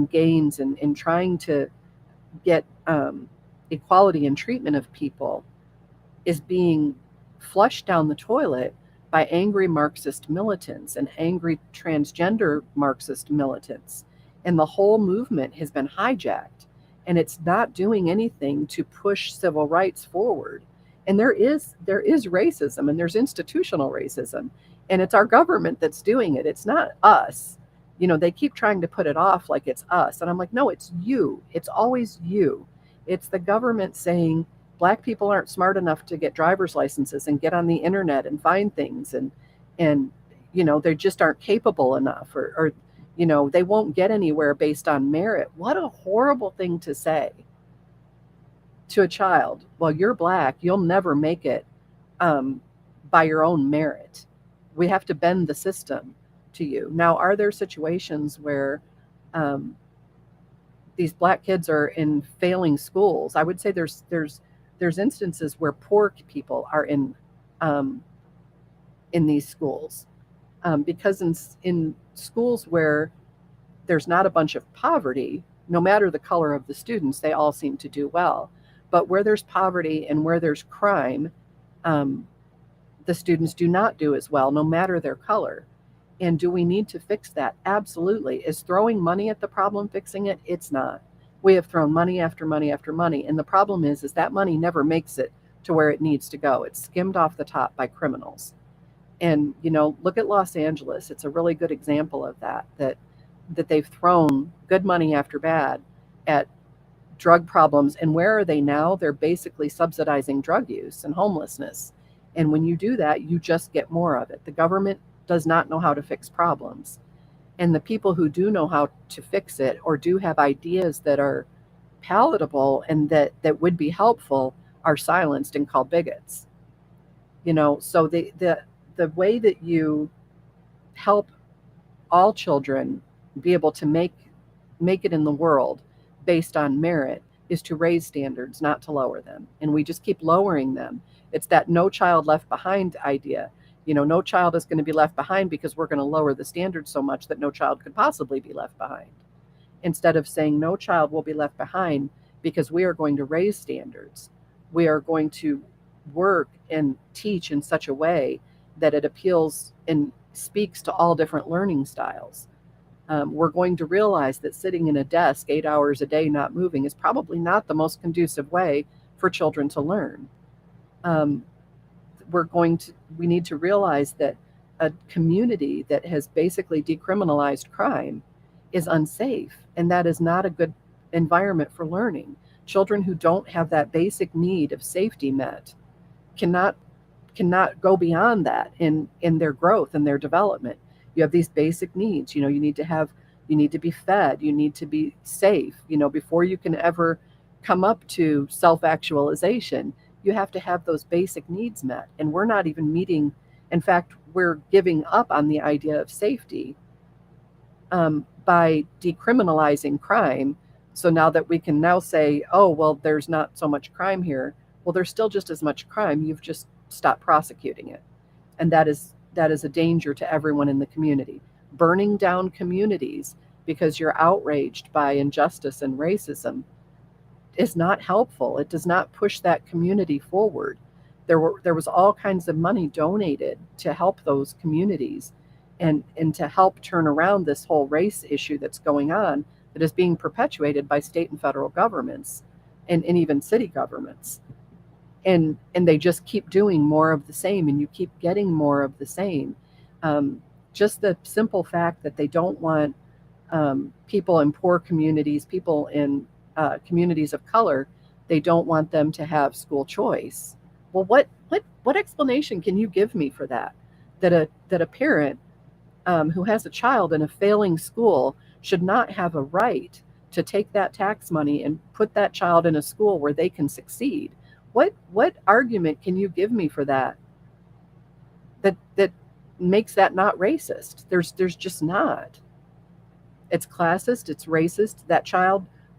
S1: gains and trying to get equality and treatment of people is being flushed down the toilet by angry Marxist militants and angry transgender Marxist militants. And the whole movement has been hijacked, and it's not doing anything to push civil rights forward. And there is racism, and there's institutional racism, and it's our government that's doing it. It's not us. They keep trying to put it off like it's us. And I'm like, no, it's you. It's always you. It's the government saying Black people aren't smart enough to get driver's licenses and get on the internet and find things. And they just aren't capable enough, or they won't get anywhere based on merit. What a horrible thing to say to a child. Well, you're Black, you'll never make it by your own merit. We have to bend the system to you. Now, are there situations where these Black kids are in failing schools? I would say there's instances where poor people are in these schools, because in schools where there's not a bunch of poverty, no matter the color of the students, they all seem to do well. But where there's poverty and where there's crime, the students do not do as well, no matter their color. And do we need to fix that? Absolutely. Is throwing money at the problem fixing it? It's not. We have thrown money after money after money. And the problem is that money never makes it to where it needs to go. It's skimmed off the top by criminals. And, look at Los Angeles. It's a really good example of that they've thrown good money after bad at drug problems. And where are they now? They're basically subsidizing drug use and homelessness. And when you do that, you just get more of it. The government does not know how to fix problems. And the people who do know how to fix it, or do have ideas that are palatable and that would be helpful, are silenced and called bigots. So the way that you help all children be able to make it in the world based on merit is to raise standards, not to lower them. And we just keep lowering them. It's that no child left behind idea. No child is going to be left behind because we're going to lower the standards so much that no child could possibly be left behind. Instead of saying no child will be left behind because we are going to raise standards. We are going to work and teach in such a way that it appeals and speaks to all different learning styles. We're going to realize that sitting in a desk 8 hours a day not moving is probably not the most conducive way for children to learn. Um, we need to realize that a community that has basically decriminalized crime is unsafe, and that is not a good environment for learning. Children who don't have that basic need of safety met cannot go beyond that in their growth and their development. You have these basic needs. You need to be fed, you need to be safe. Before you can ever come up to self-actualization, you have to have those basic needs met, and we're not even meeting. In fact, we're giving up on the idea of safety by decriminalizing crime. So now that we can now say, oh, well, there's not so much crime here. Well, there's still just as much crime. You've just stopped prosecuting it. And that is a danger to everyone in the community. Burning down communities because you're outraged by injustice and racism is not helpful. It does not push that community forward. There was all kinds of money donated to help those communities and to help turn around this whole race issue that's going on, that is being perpetuated by state and federal governments and even city governments. And they just keep doing more of the same, and you keep getting more of the same. Just the simple fact that they don't want people in poor communities, people in communities of color, they don't want them to have school choice. Well, what explanation can you give me for that? That a parent who has a child in a failing school should not have a right to take that tax money and put that child in a school where they can succeed. What argument can you give me for that makes that not racist? There's just not. It's classist, it's racist.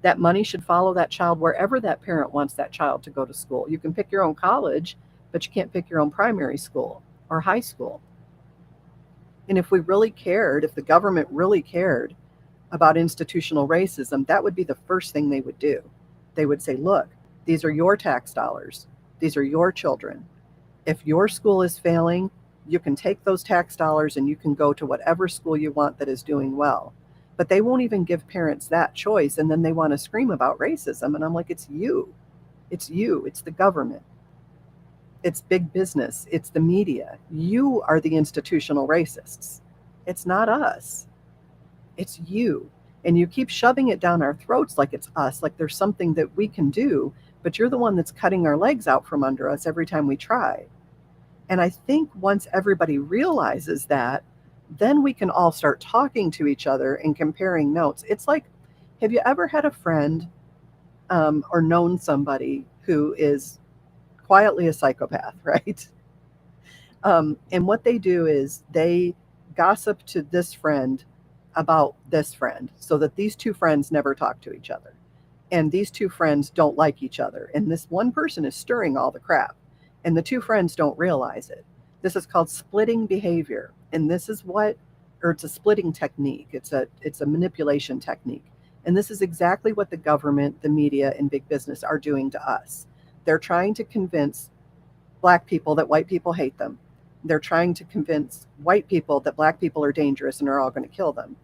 S1: That money should follow that child wherever that parent wants that child to go to school. You can pick your own college, but you can't pick your own primary school or high school. And if the government really cared about institutional racism, that would be the first thing they would do. They would say, look, these are your tax dollars. These are your children. If your school is failing, you can take those tax dollars and you can go to whatever school you want that is doing well. But they won't even give parents that choice. And then they want to scream about racism. And I'm like, it's you. It's you. It's the government. It's big business. It's the media. You are the institutional racists. It's not us. It's you. And you keep shoving it down our throats like it's us, like there's something that we can do, but you're the one that's cutting our legs out from under us every time we try. And I think once everybody realizes that, then we can all start talking to each other and comparing notes. It's like, have you ever had a friend or known somebody who is quietly a psychopath, right? And what they do is they gossip to this friend about this friend so that these two friends never talk to each other. And these two friends don't like each other. And this one person is stirring all the crap. And the two friends don't realize it. This is called splitting behavior. And this is it's a splitting technique. It's a manipulation technique. And this is exactly what the government, the media, and big business are doing to us. They're trying to convince Black people that white people hate them. They're trying to convince white people that Black people are dangerous and are all going to kill them.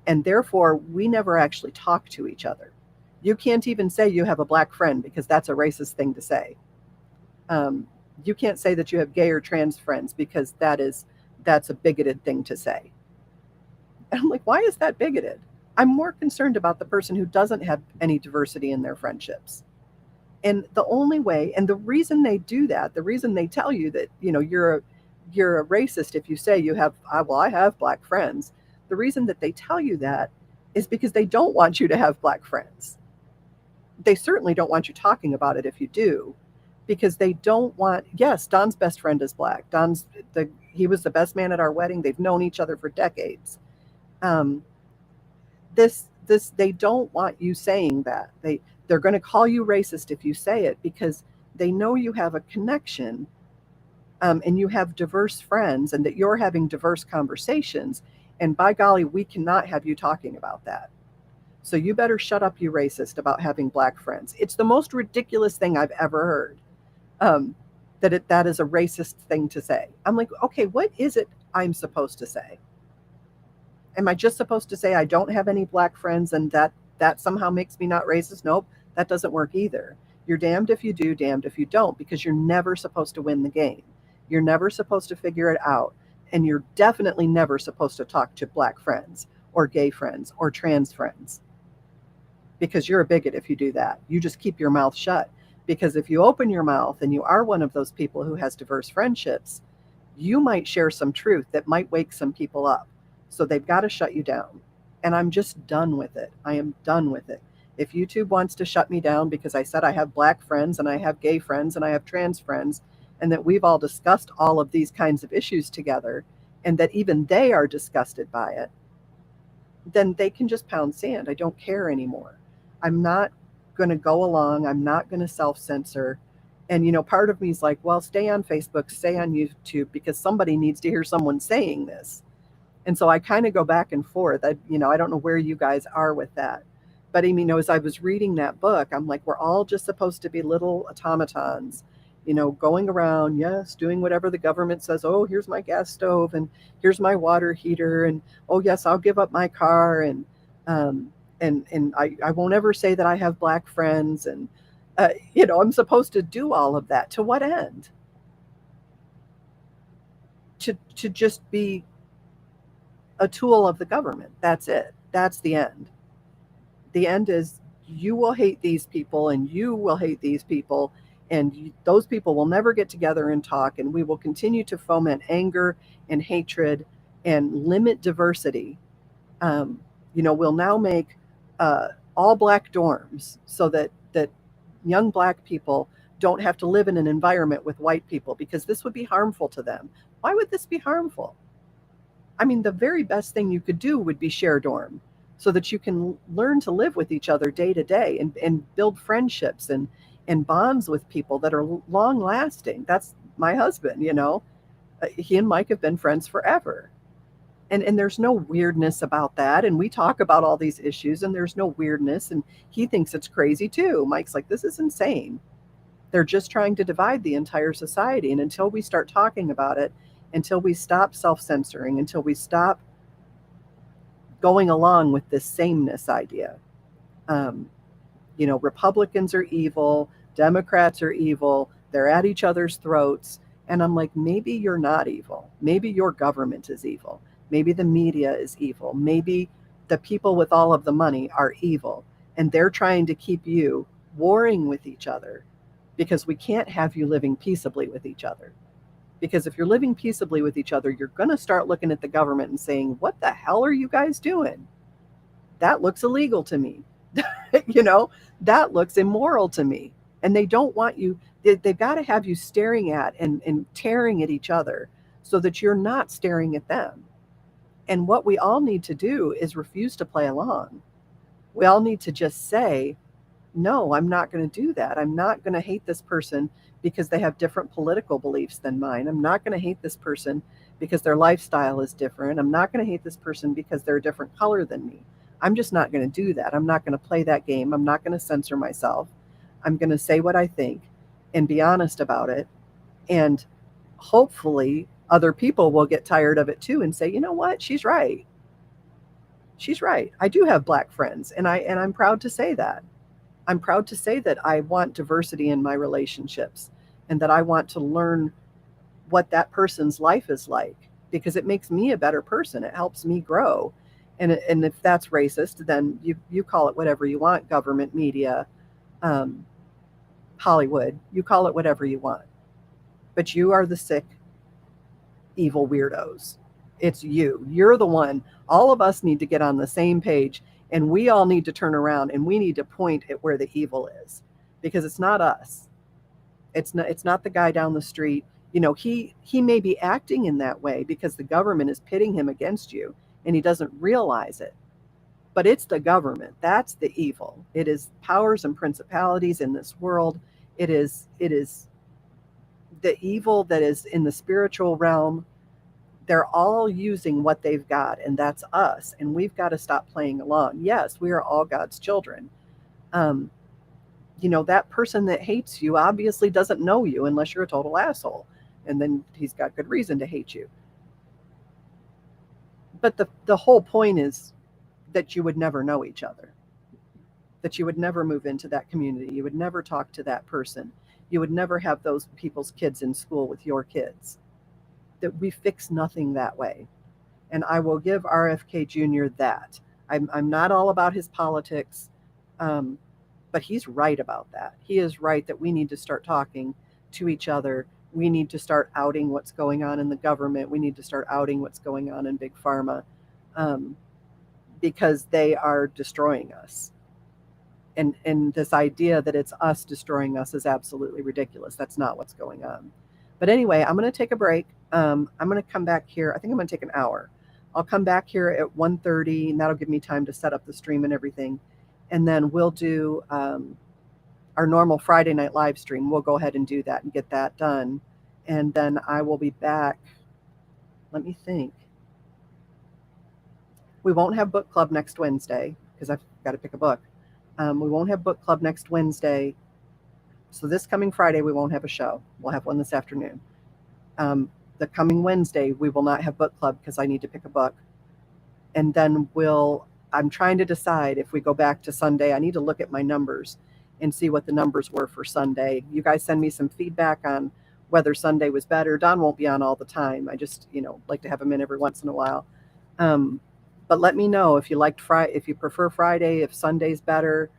S1: And therefore, we never actually talk to each other. You can't even say you have a Black friend because that's a racist thing to say. You can't say that you have gay or trans friends because that's a bigoted thing to say. And I'm like, why is that bigoted? I'm more concerned about the person who doesn't have any diversity in their friendships. And the only way, and the reason they do that, the reason they tell you that, you're a racist if you say you have, I have Black friends. The reason that they tell you that is because they don't want you to have Black friends. They certainly don't want you talking about it if you do, because they don't want, yes, Don's best friend is Black. He was the best man at our wedding. They've known each other for decades. They don't want you saying that. They're going to call you racist if you say it because they know you have a connection and you have diverse friends and that you're having diverse conversations. And by golly, we cannot have you talking about that. So you better shut up, you racist, about having Black friends. It's the most ridiculous thing I've ever heard. that is a racist thing to say. I'm like, okay, what is it I'm supposed to say? Am I just supposed to say I don't have any black friends and that somehow makes me not racist? Nope, that doesn't work either. You're damned if you do, damned if you don't, because you're never supposed to win the game. You're never supposed to figure it out. And you're definitely never supposed to talk to black friends or gay friends or trans friends, because you're a bigot if you do that. You just keep your mouth shut. Because if you open your mouth and you are one of those people who has diverse friendships, you might share some truth that might wake some people up. So they've got to shut you down. And I'm just done with it. I am done with it. If YouTube wants to shut me down because I said I have black friends and I have gay friends and I have trans friends, and that we've all discussed all of these kinds of issues together, and that even they are disgusted by it, then they can just pound sand. I don't care anymore. I'm not going to go along. I'm not going to self censor. And, part of me is like, well, stay on Facebook, stay on YouTube, because somebody needs to hear someone saying this. And so I kind of go back and forth. I don't know where you guys are with that. But as I was reading that book, I'm like, we're all just supposed to be little automatons, going around, yes, doing whatever the government says. Oh, here's my gas stove and here's my water heater. And, oh, yes, I'll give up my car. And I won't ever say that I have black friends. And, I'm supposed to do all of that. To what end? To just be a tool of the government. That's it. That's the end. The end is you will hate these people and you will hate these people, and those people will never get together and talk, and we will continue to foment anger and hatred and limit diversity. We'll now make all black dorms so that young black people don't have to live in an environment with white people, because this would be harmful to them. Why would this be harmful? I mean, the very best thing you could do would be share dorm, so that you can learn to live with each other day to day, and build friendships and bonds with people that are long lasting. That's my husband, he and Mike have been friends forever. And there's no weirdness about that. And we talk about all these issues and there's no weirdness. And he thinks it's crazy too. Mike's like, this is insane. They're just trying to divide the entire society. And until we start talking about it, until we stop self censoring, until we stop going along with this sameness idea, um, Republicans are evil, Democrats are evil, they're at each other's throats. And I'm like, maybe you're not evil. Maybe your government is evil. Maybe the media is evil. Maybe the people with all of the money are evil. And they're trying to keep you warring with each other, because we can't have you living peaceably with each other. Because if you're living peaceably with each other, you're going to start looking at the government and saying, what the hell are you guys doing? That looks illegal to me. That looks immoral to me. And they don't want you, they've got to have you staring at and tearing at each other, so that you're not staring at them. And what we all need to do is refuse to play along. We all need to just say, no, I'm not going to do that. I'm not going to hate this person because they have different political beliefs than mine. I'm not going to hate this person because their lifestyle is different. I'm not going to hate this person because they're a different color than me. I'm just not going to do that. I'm not going to play that game. I'm not going to censor myself. I'm going to say what I think and be honest about it. And hopefully other people will get tired of it too and say, you know what? She's right. She's right. I do have black friends, and I'm proud to say that. I'm proud to say that I want diversity in my relationships, and that I want to learn what that person's life is like, because it makes me a better person. It helps me grow. And if that's racist, then you call it whatever you want, government, media, um, Hollywood, you call it whatever you want. But you are the sick, evil weirdos. It's you. You're the one. All of us need to get on the same page, and we all need to turn around and we need to point at where the evil is, because it's not us. It's not the guy down the street. He may be acting in that way because the government is pitting him against you and he doesn't realize it. But it's the government. That's the evil. It is powers and principalities in this world. It is the evil that is in the spiritual realm. They're all using what they've got, and that's us. And we've got to stop playing along. Yes, we are all God's children. Um, that person that hates you obviously doesn't know you unless you're a total asshole. And then he's got good reason to hate you. But the whole point is that you would never know each other, that you would never move into that community. You would never talk to that person. You would never have those people's kids in school with your kids. That we fix nothing that way. And I will give RFK Jr. that. I'm not all about his politics, but he's right about that. He is right that we need to start talking to each other. We need to start outing what's going on in the government. We need to start outing what's going on in Big Pharma, because they are destroying us. And this idea that it's us destroying us is absolutely ridiculous. That's not what's going on. But anyway, I'm going to take a break. I'm going to come back here. I think I'm going to take an hour. I'll come back here at 1:30, and that'll give me time to set up the stream and everything. And then we'll do our normal Friday night live stream. We'll go ahead and do that and get that done. And then I will be back. Let me think. We won't have book club next Wednesday because I've got to pick a book. We won't have book club next Wednesday. So this coming Friday, we won't have a show. We'll have one this afternoon. The coming Wednesday, we will not have book club because I need to pick a book. And then I'm trying to decide if we go back to Sunday. I need to look at my numbers and see what the numbers were for Sunday. You guys send me some feedback on whether Sunday was better. Don won't be on all the time. I just, like to have him in every once in a while. But let me know if you liked Friday, if you prefer Friday, if Sunday's better.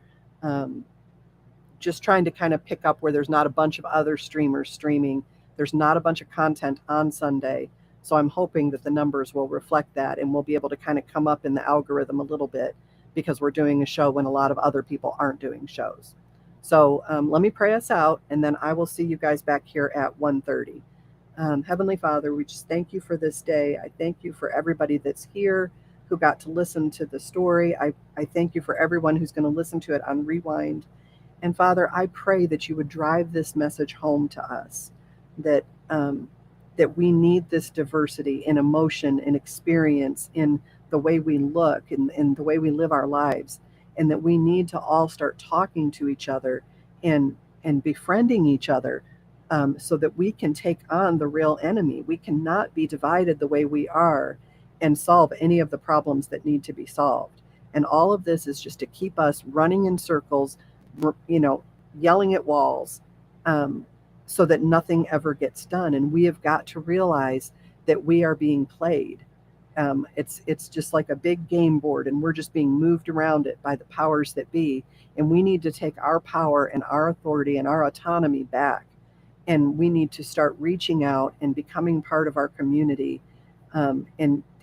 S1: Just trying to kind of pick up where there's not a bunch of other streamers streaming. There's not a bunch of content on Sunday. So I'm hoping that the numbers will reflect that and we'll be able to kind of come up in the algorithm a little bit because we're doing a show when a lot of other people aren't doing shows. So let me pray us out, and then I will see you guys back here at 1:30. Heavenly Father, we just thank you for this day. I thank you for everybody that's here who got to listen to the story. I thank you for everyone who's going to listen to it on rewind. And Father, I pray that you would drive this message home to us, that we need this diversity in emotion and experience, in the way we look and in the way we live our lives, and that we need to all start talking to each other and befriending each other, so that we can take on the real enemy. We cannot be divided the way we are and solve any of the problems that need to be solved. And all of this is just to keep us running in circles, yelling at walls, so that nothing ever gets done. And we have got to realize that we are being played. It's just like a big game board, and we're just being moved around it by the powers that be. And we need to take our power and our authority and our autonomy back. And we need to start reaching out and becoming part of our community,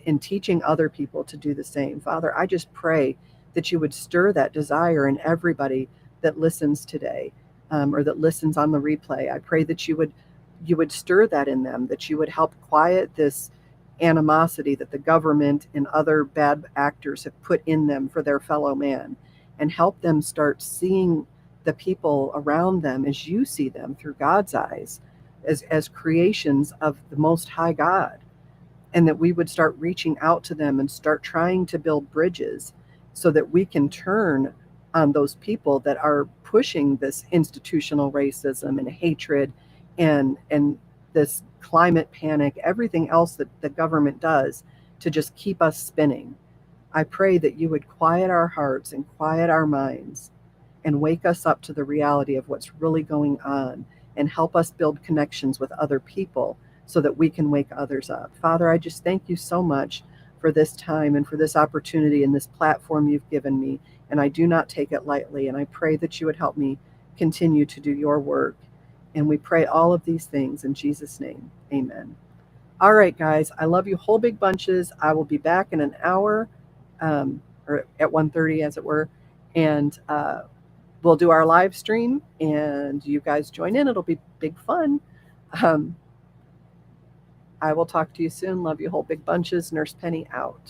S1: and teaching other people to do the same. Father, I just pray that you would stir that desire in everybody that listens today, or that listens on the replay. I pray that you would stir that in them, that you would help quiet this animosity that the government and other bad actors have put in them for their fellow man, and help them start seeing the people around them as you see them through God's eyes, as creations of the Most High God. And that we would start reaching out to them and start trying to build bridges so that we can turn on those people that are pushing this institutional racism and hatred and this climate panic, everything else that the government does to just keep us spinning. I pray that you would quiet our hearts and quiet our minds and wake us up to the reality of what's really going on, and help us build connections with other people so that we can wake others up. Father, I just thank you so much for this time and for this opportunity and this platform you've given me. And I do not take it lightly. And I pray that you would help me continue to do your work. And we pray all of these things in Jesus' name. Amen. All right, guys, I love you whole big bunches. I will be back in an hour, or at 1:30 as it were. And we'll do our live stream and you guys join in. It'll be big fun. I will talk to you soon. Love you whole big bunches. Nurse Penny out.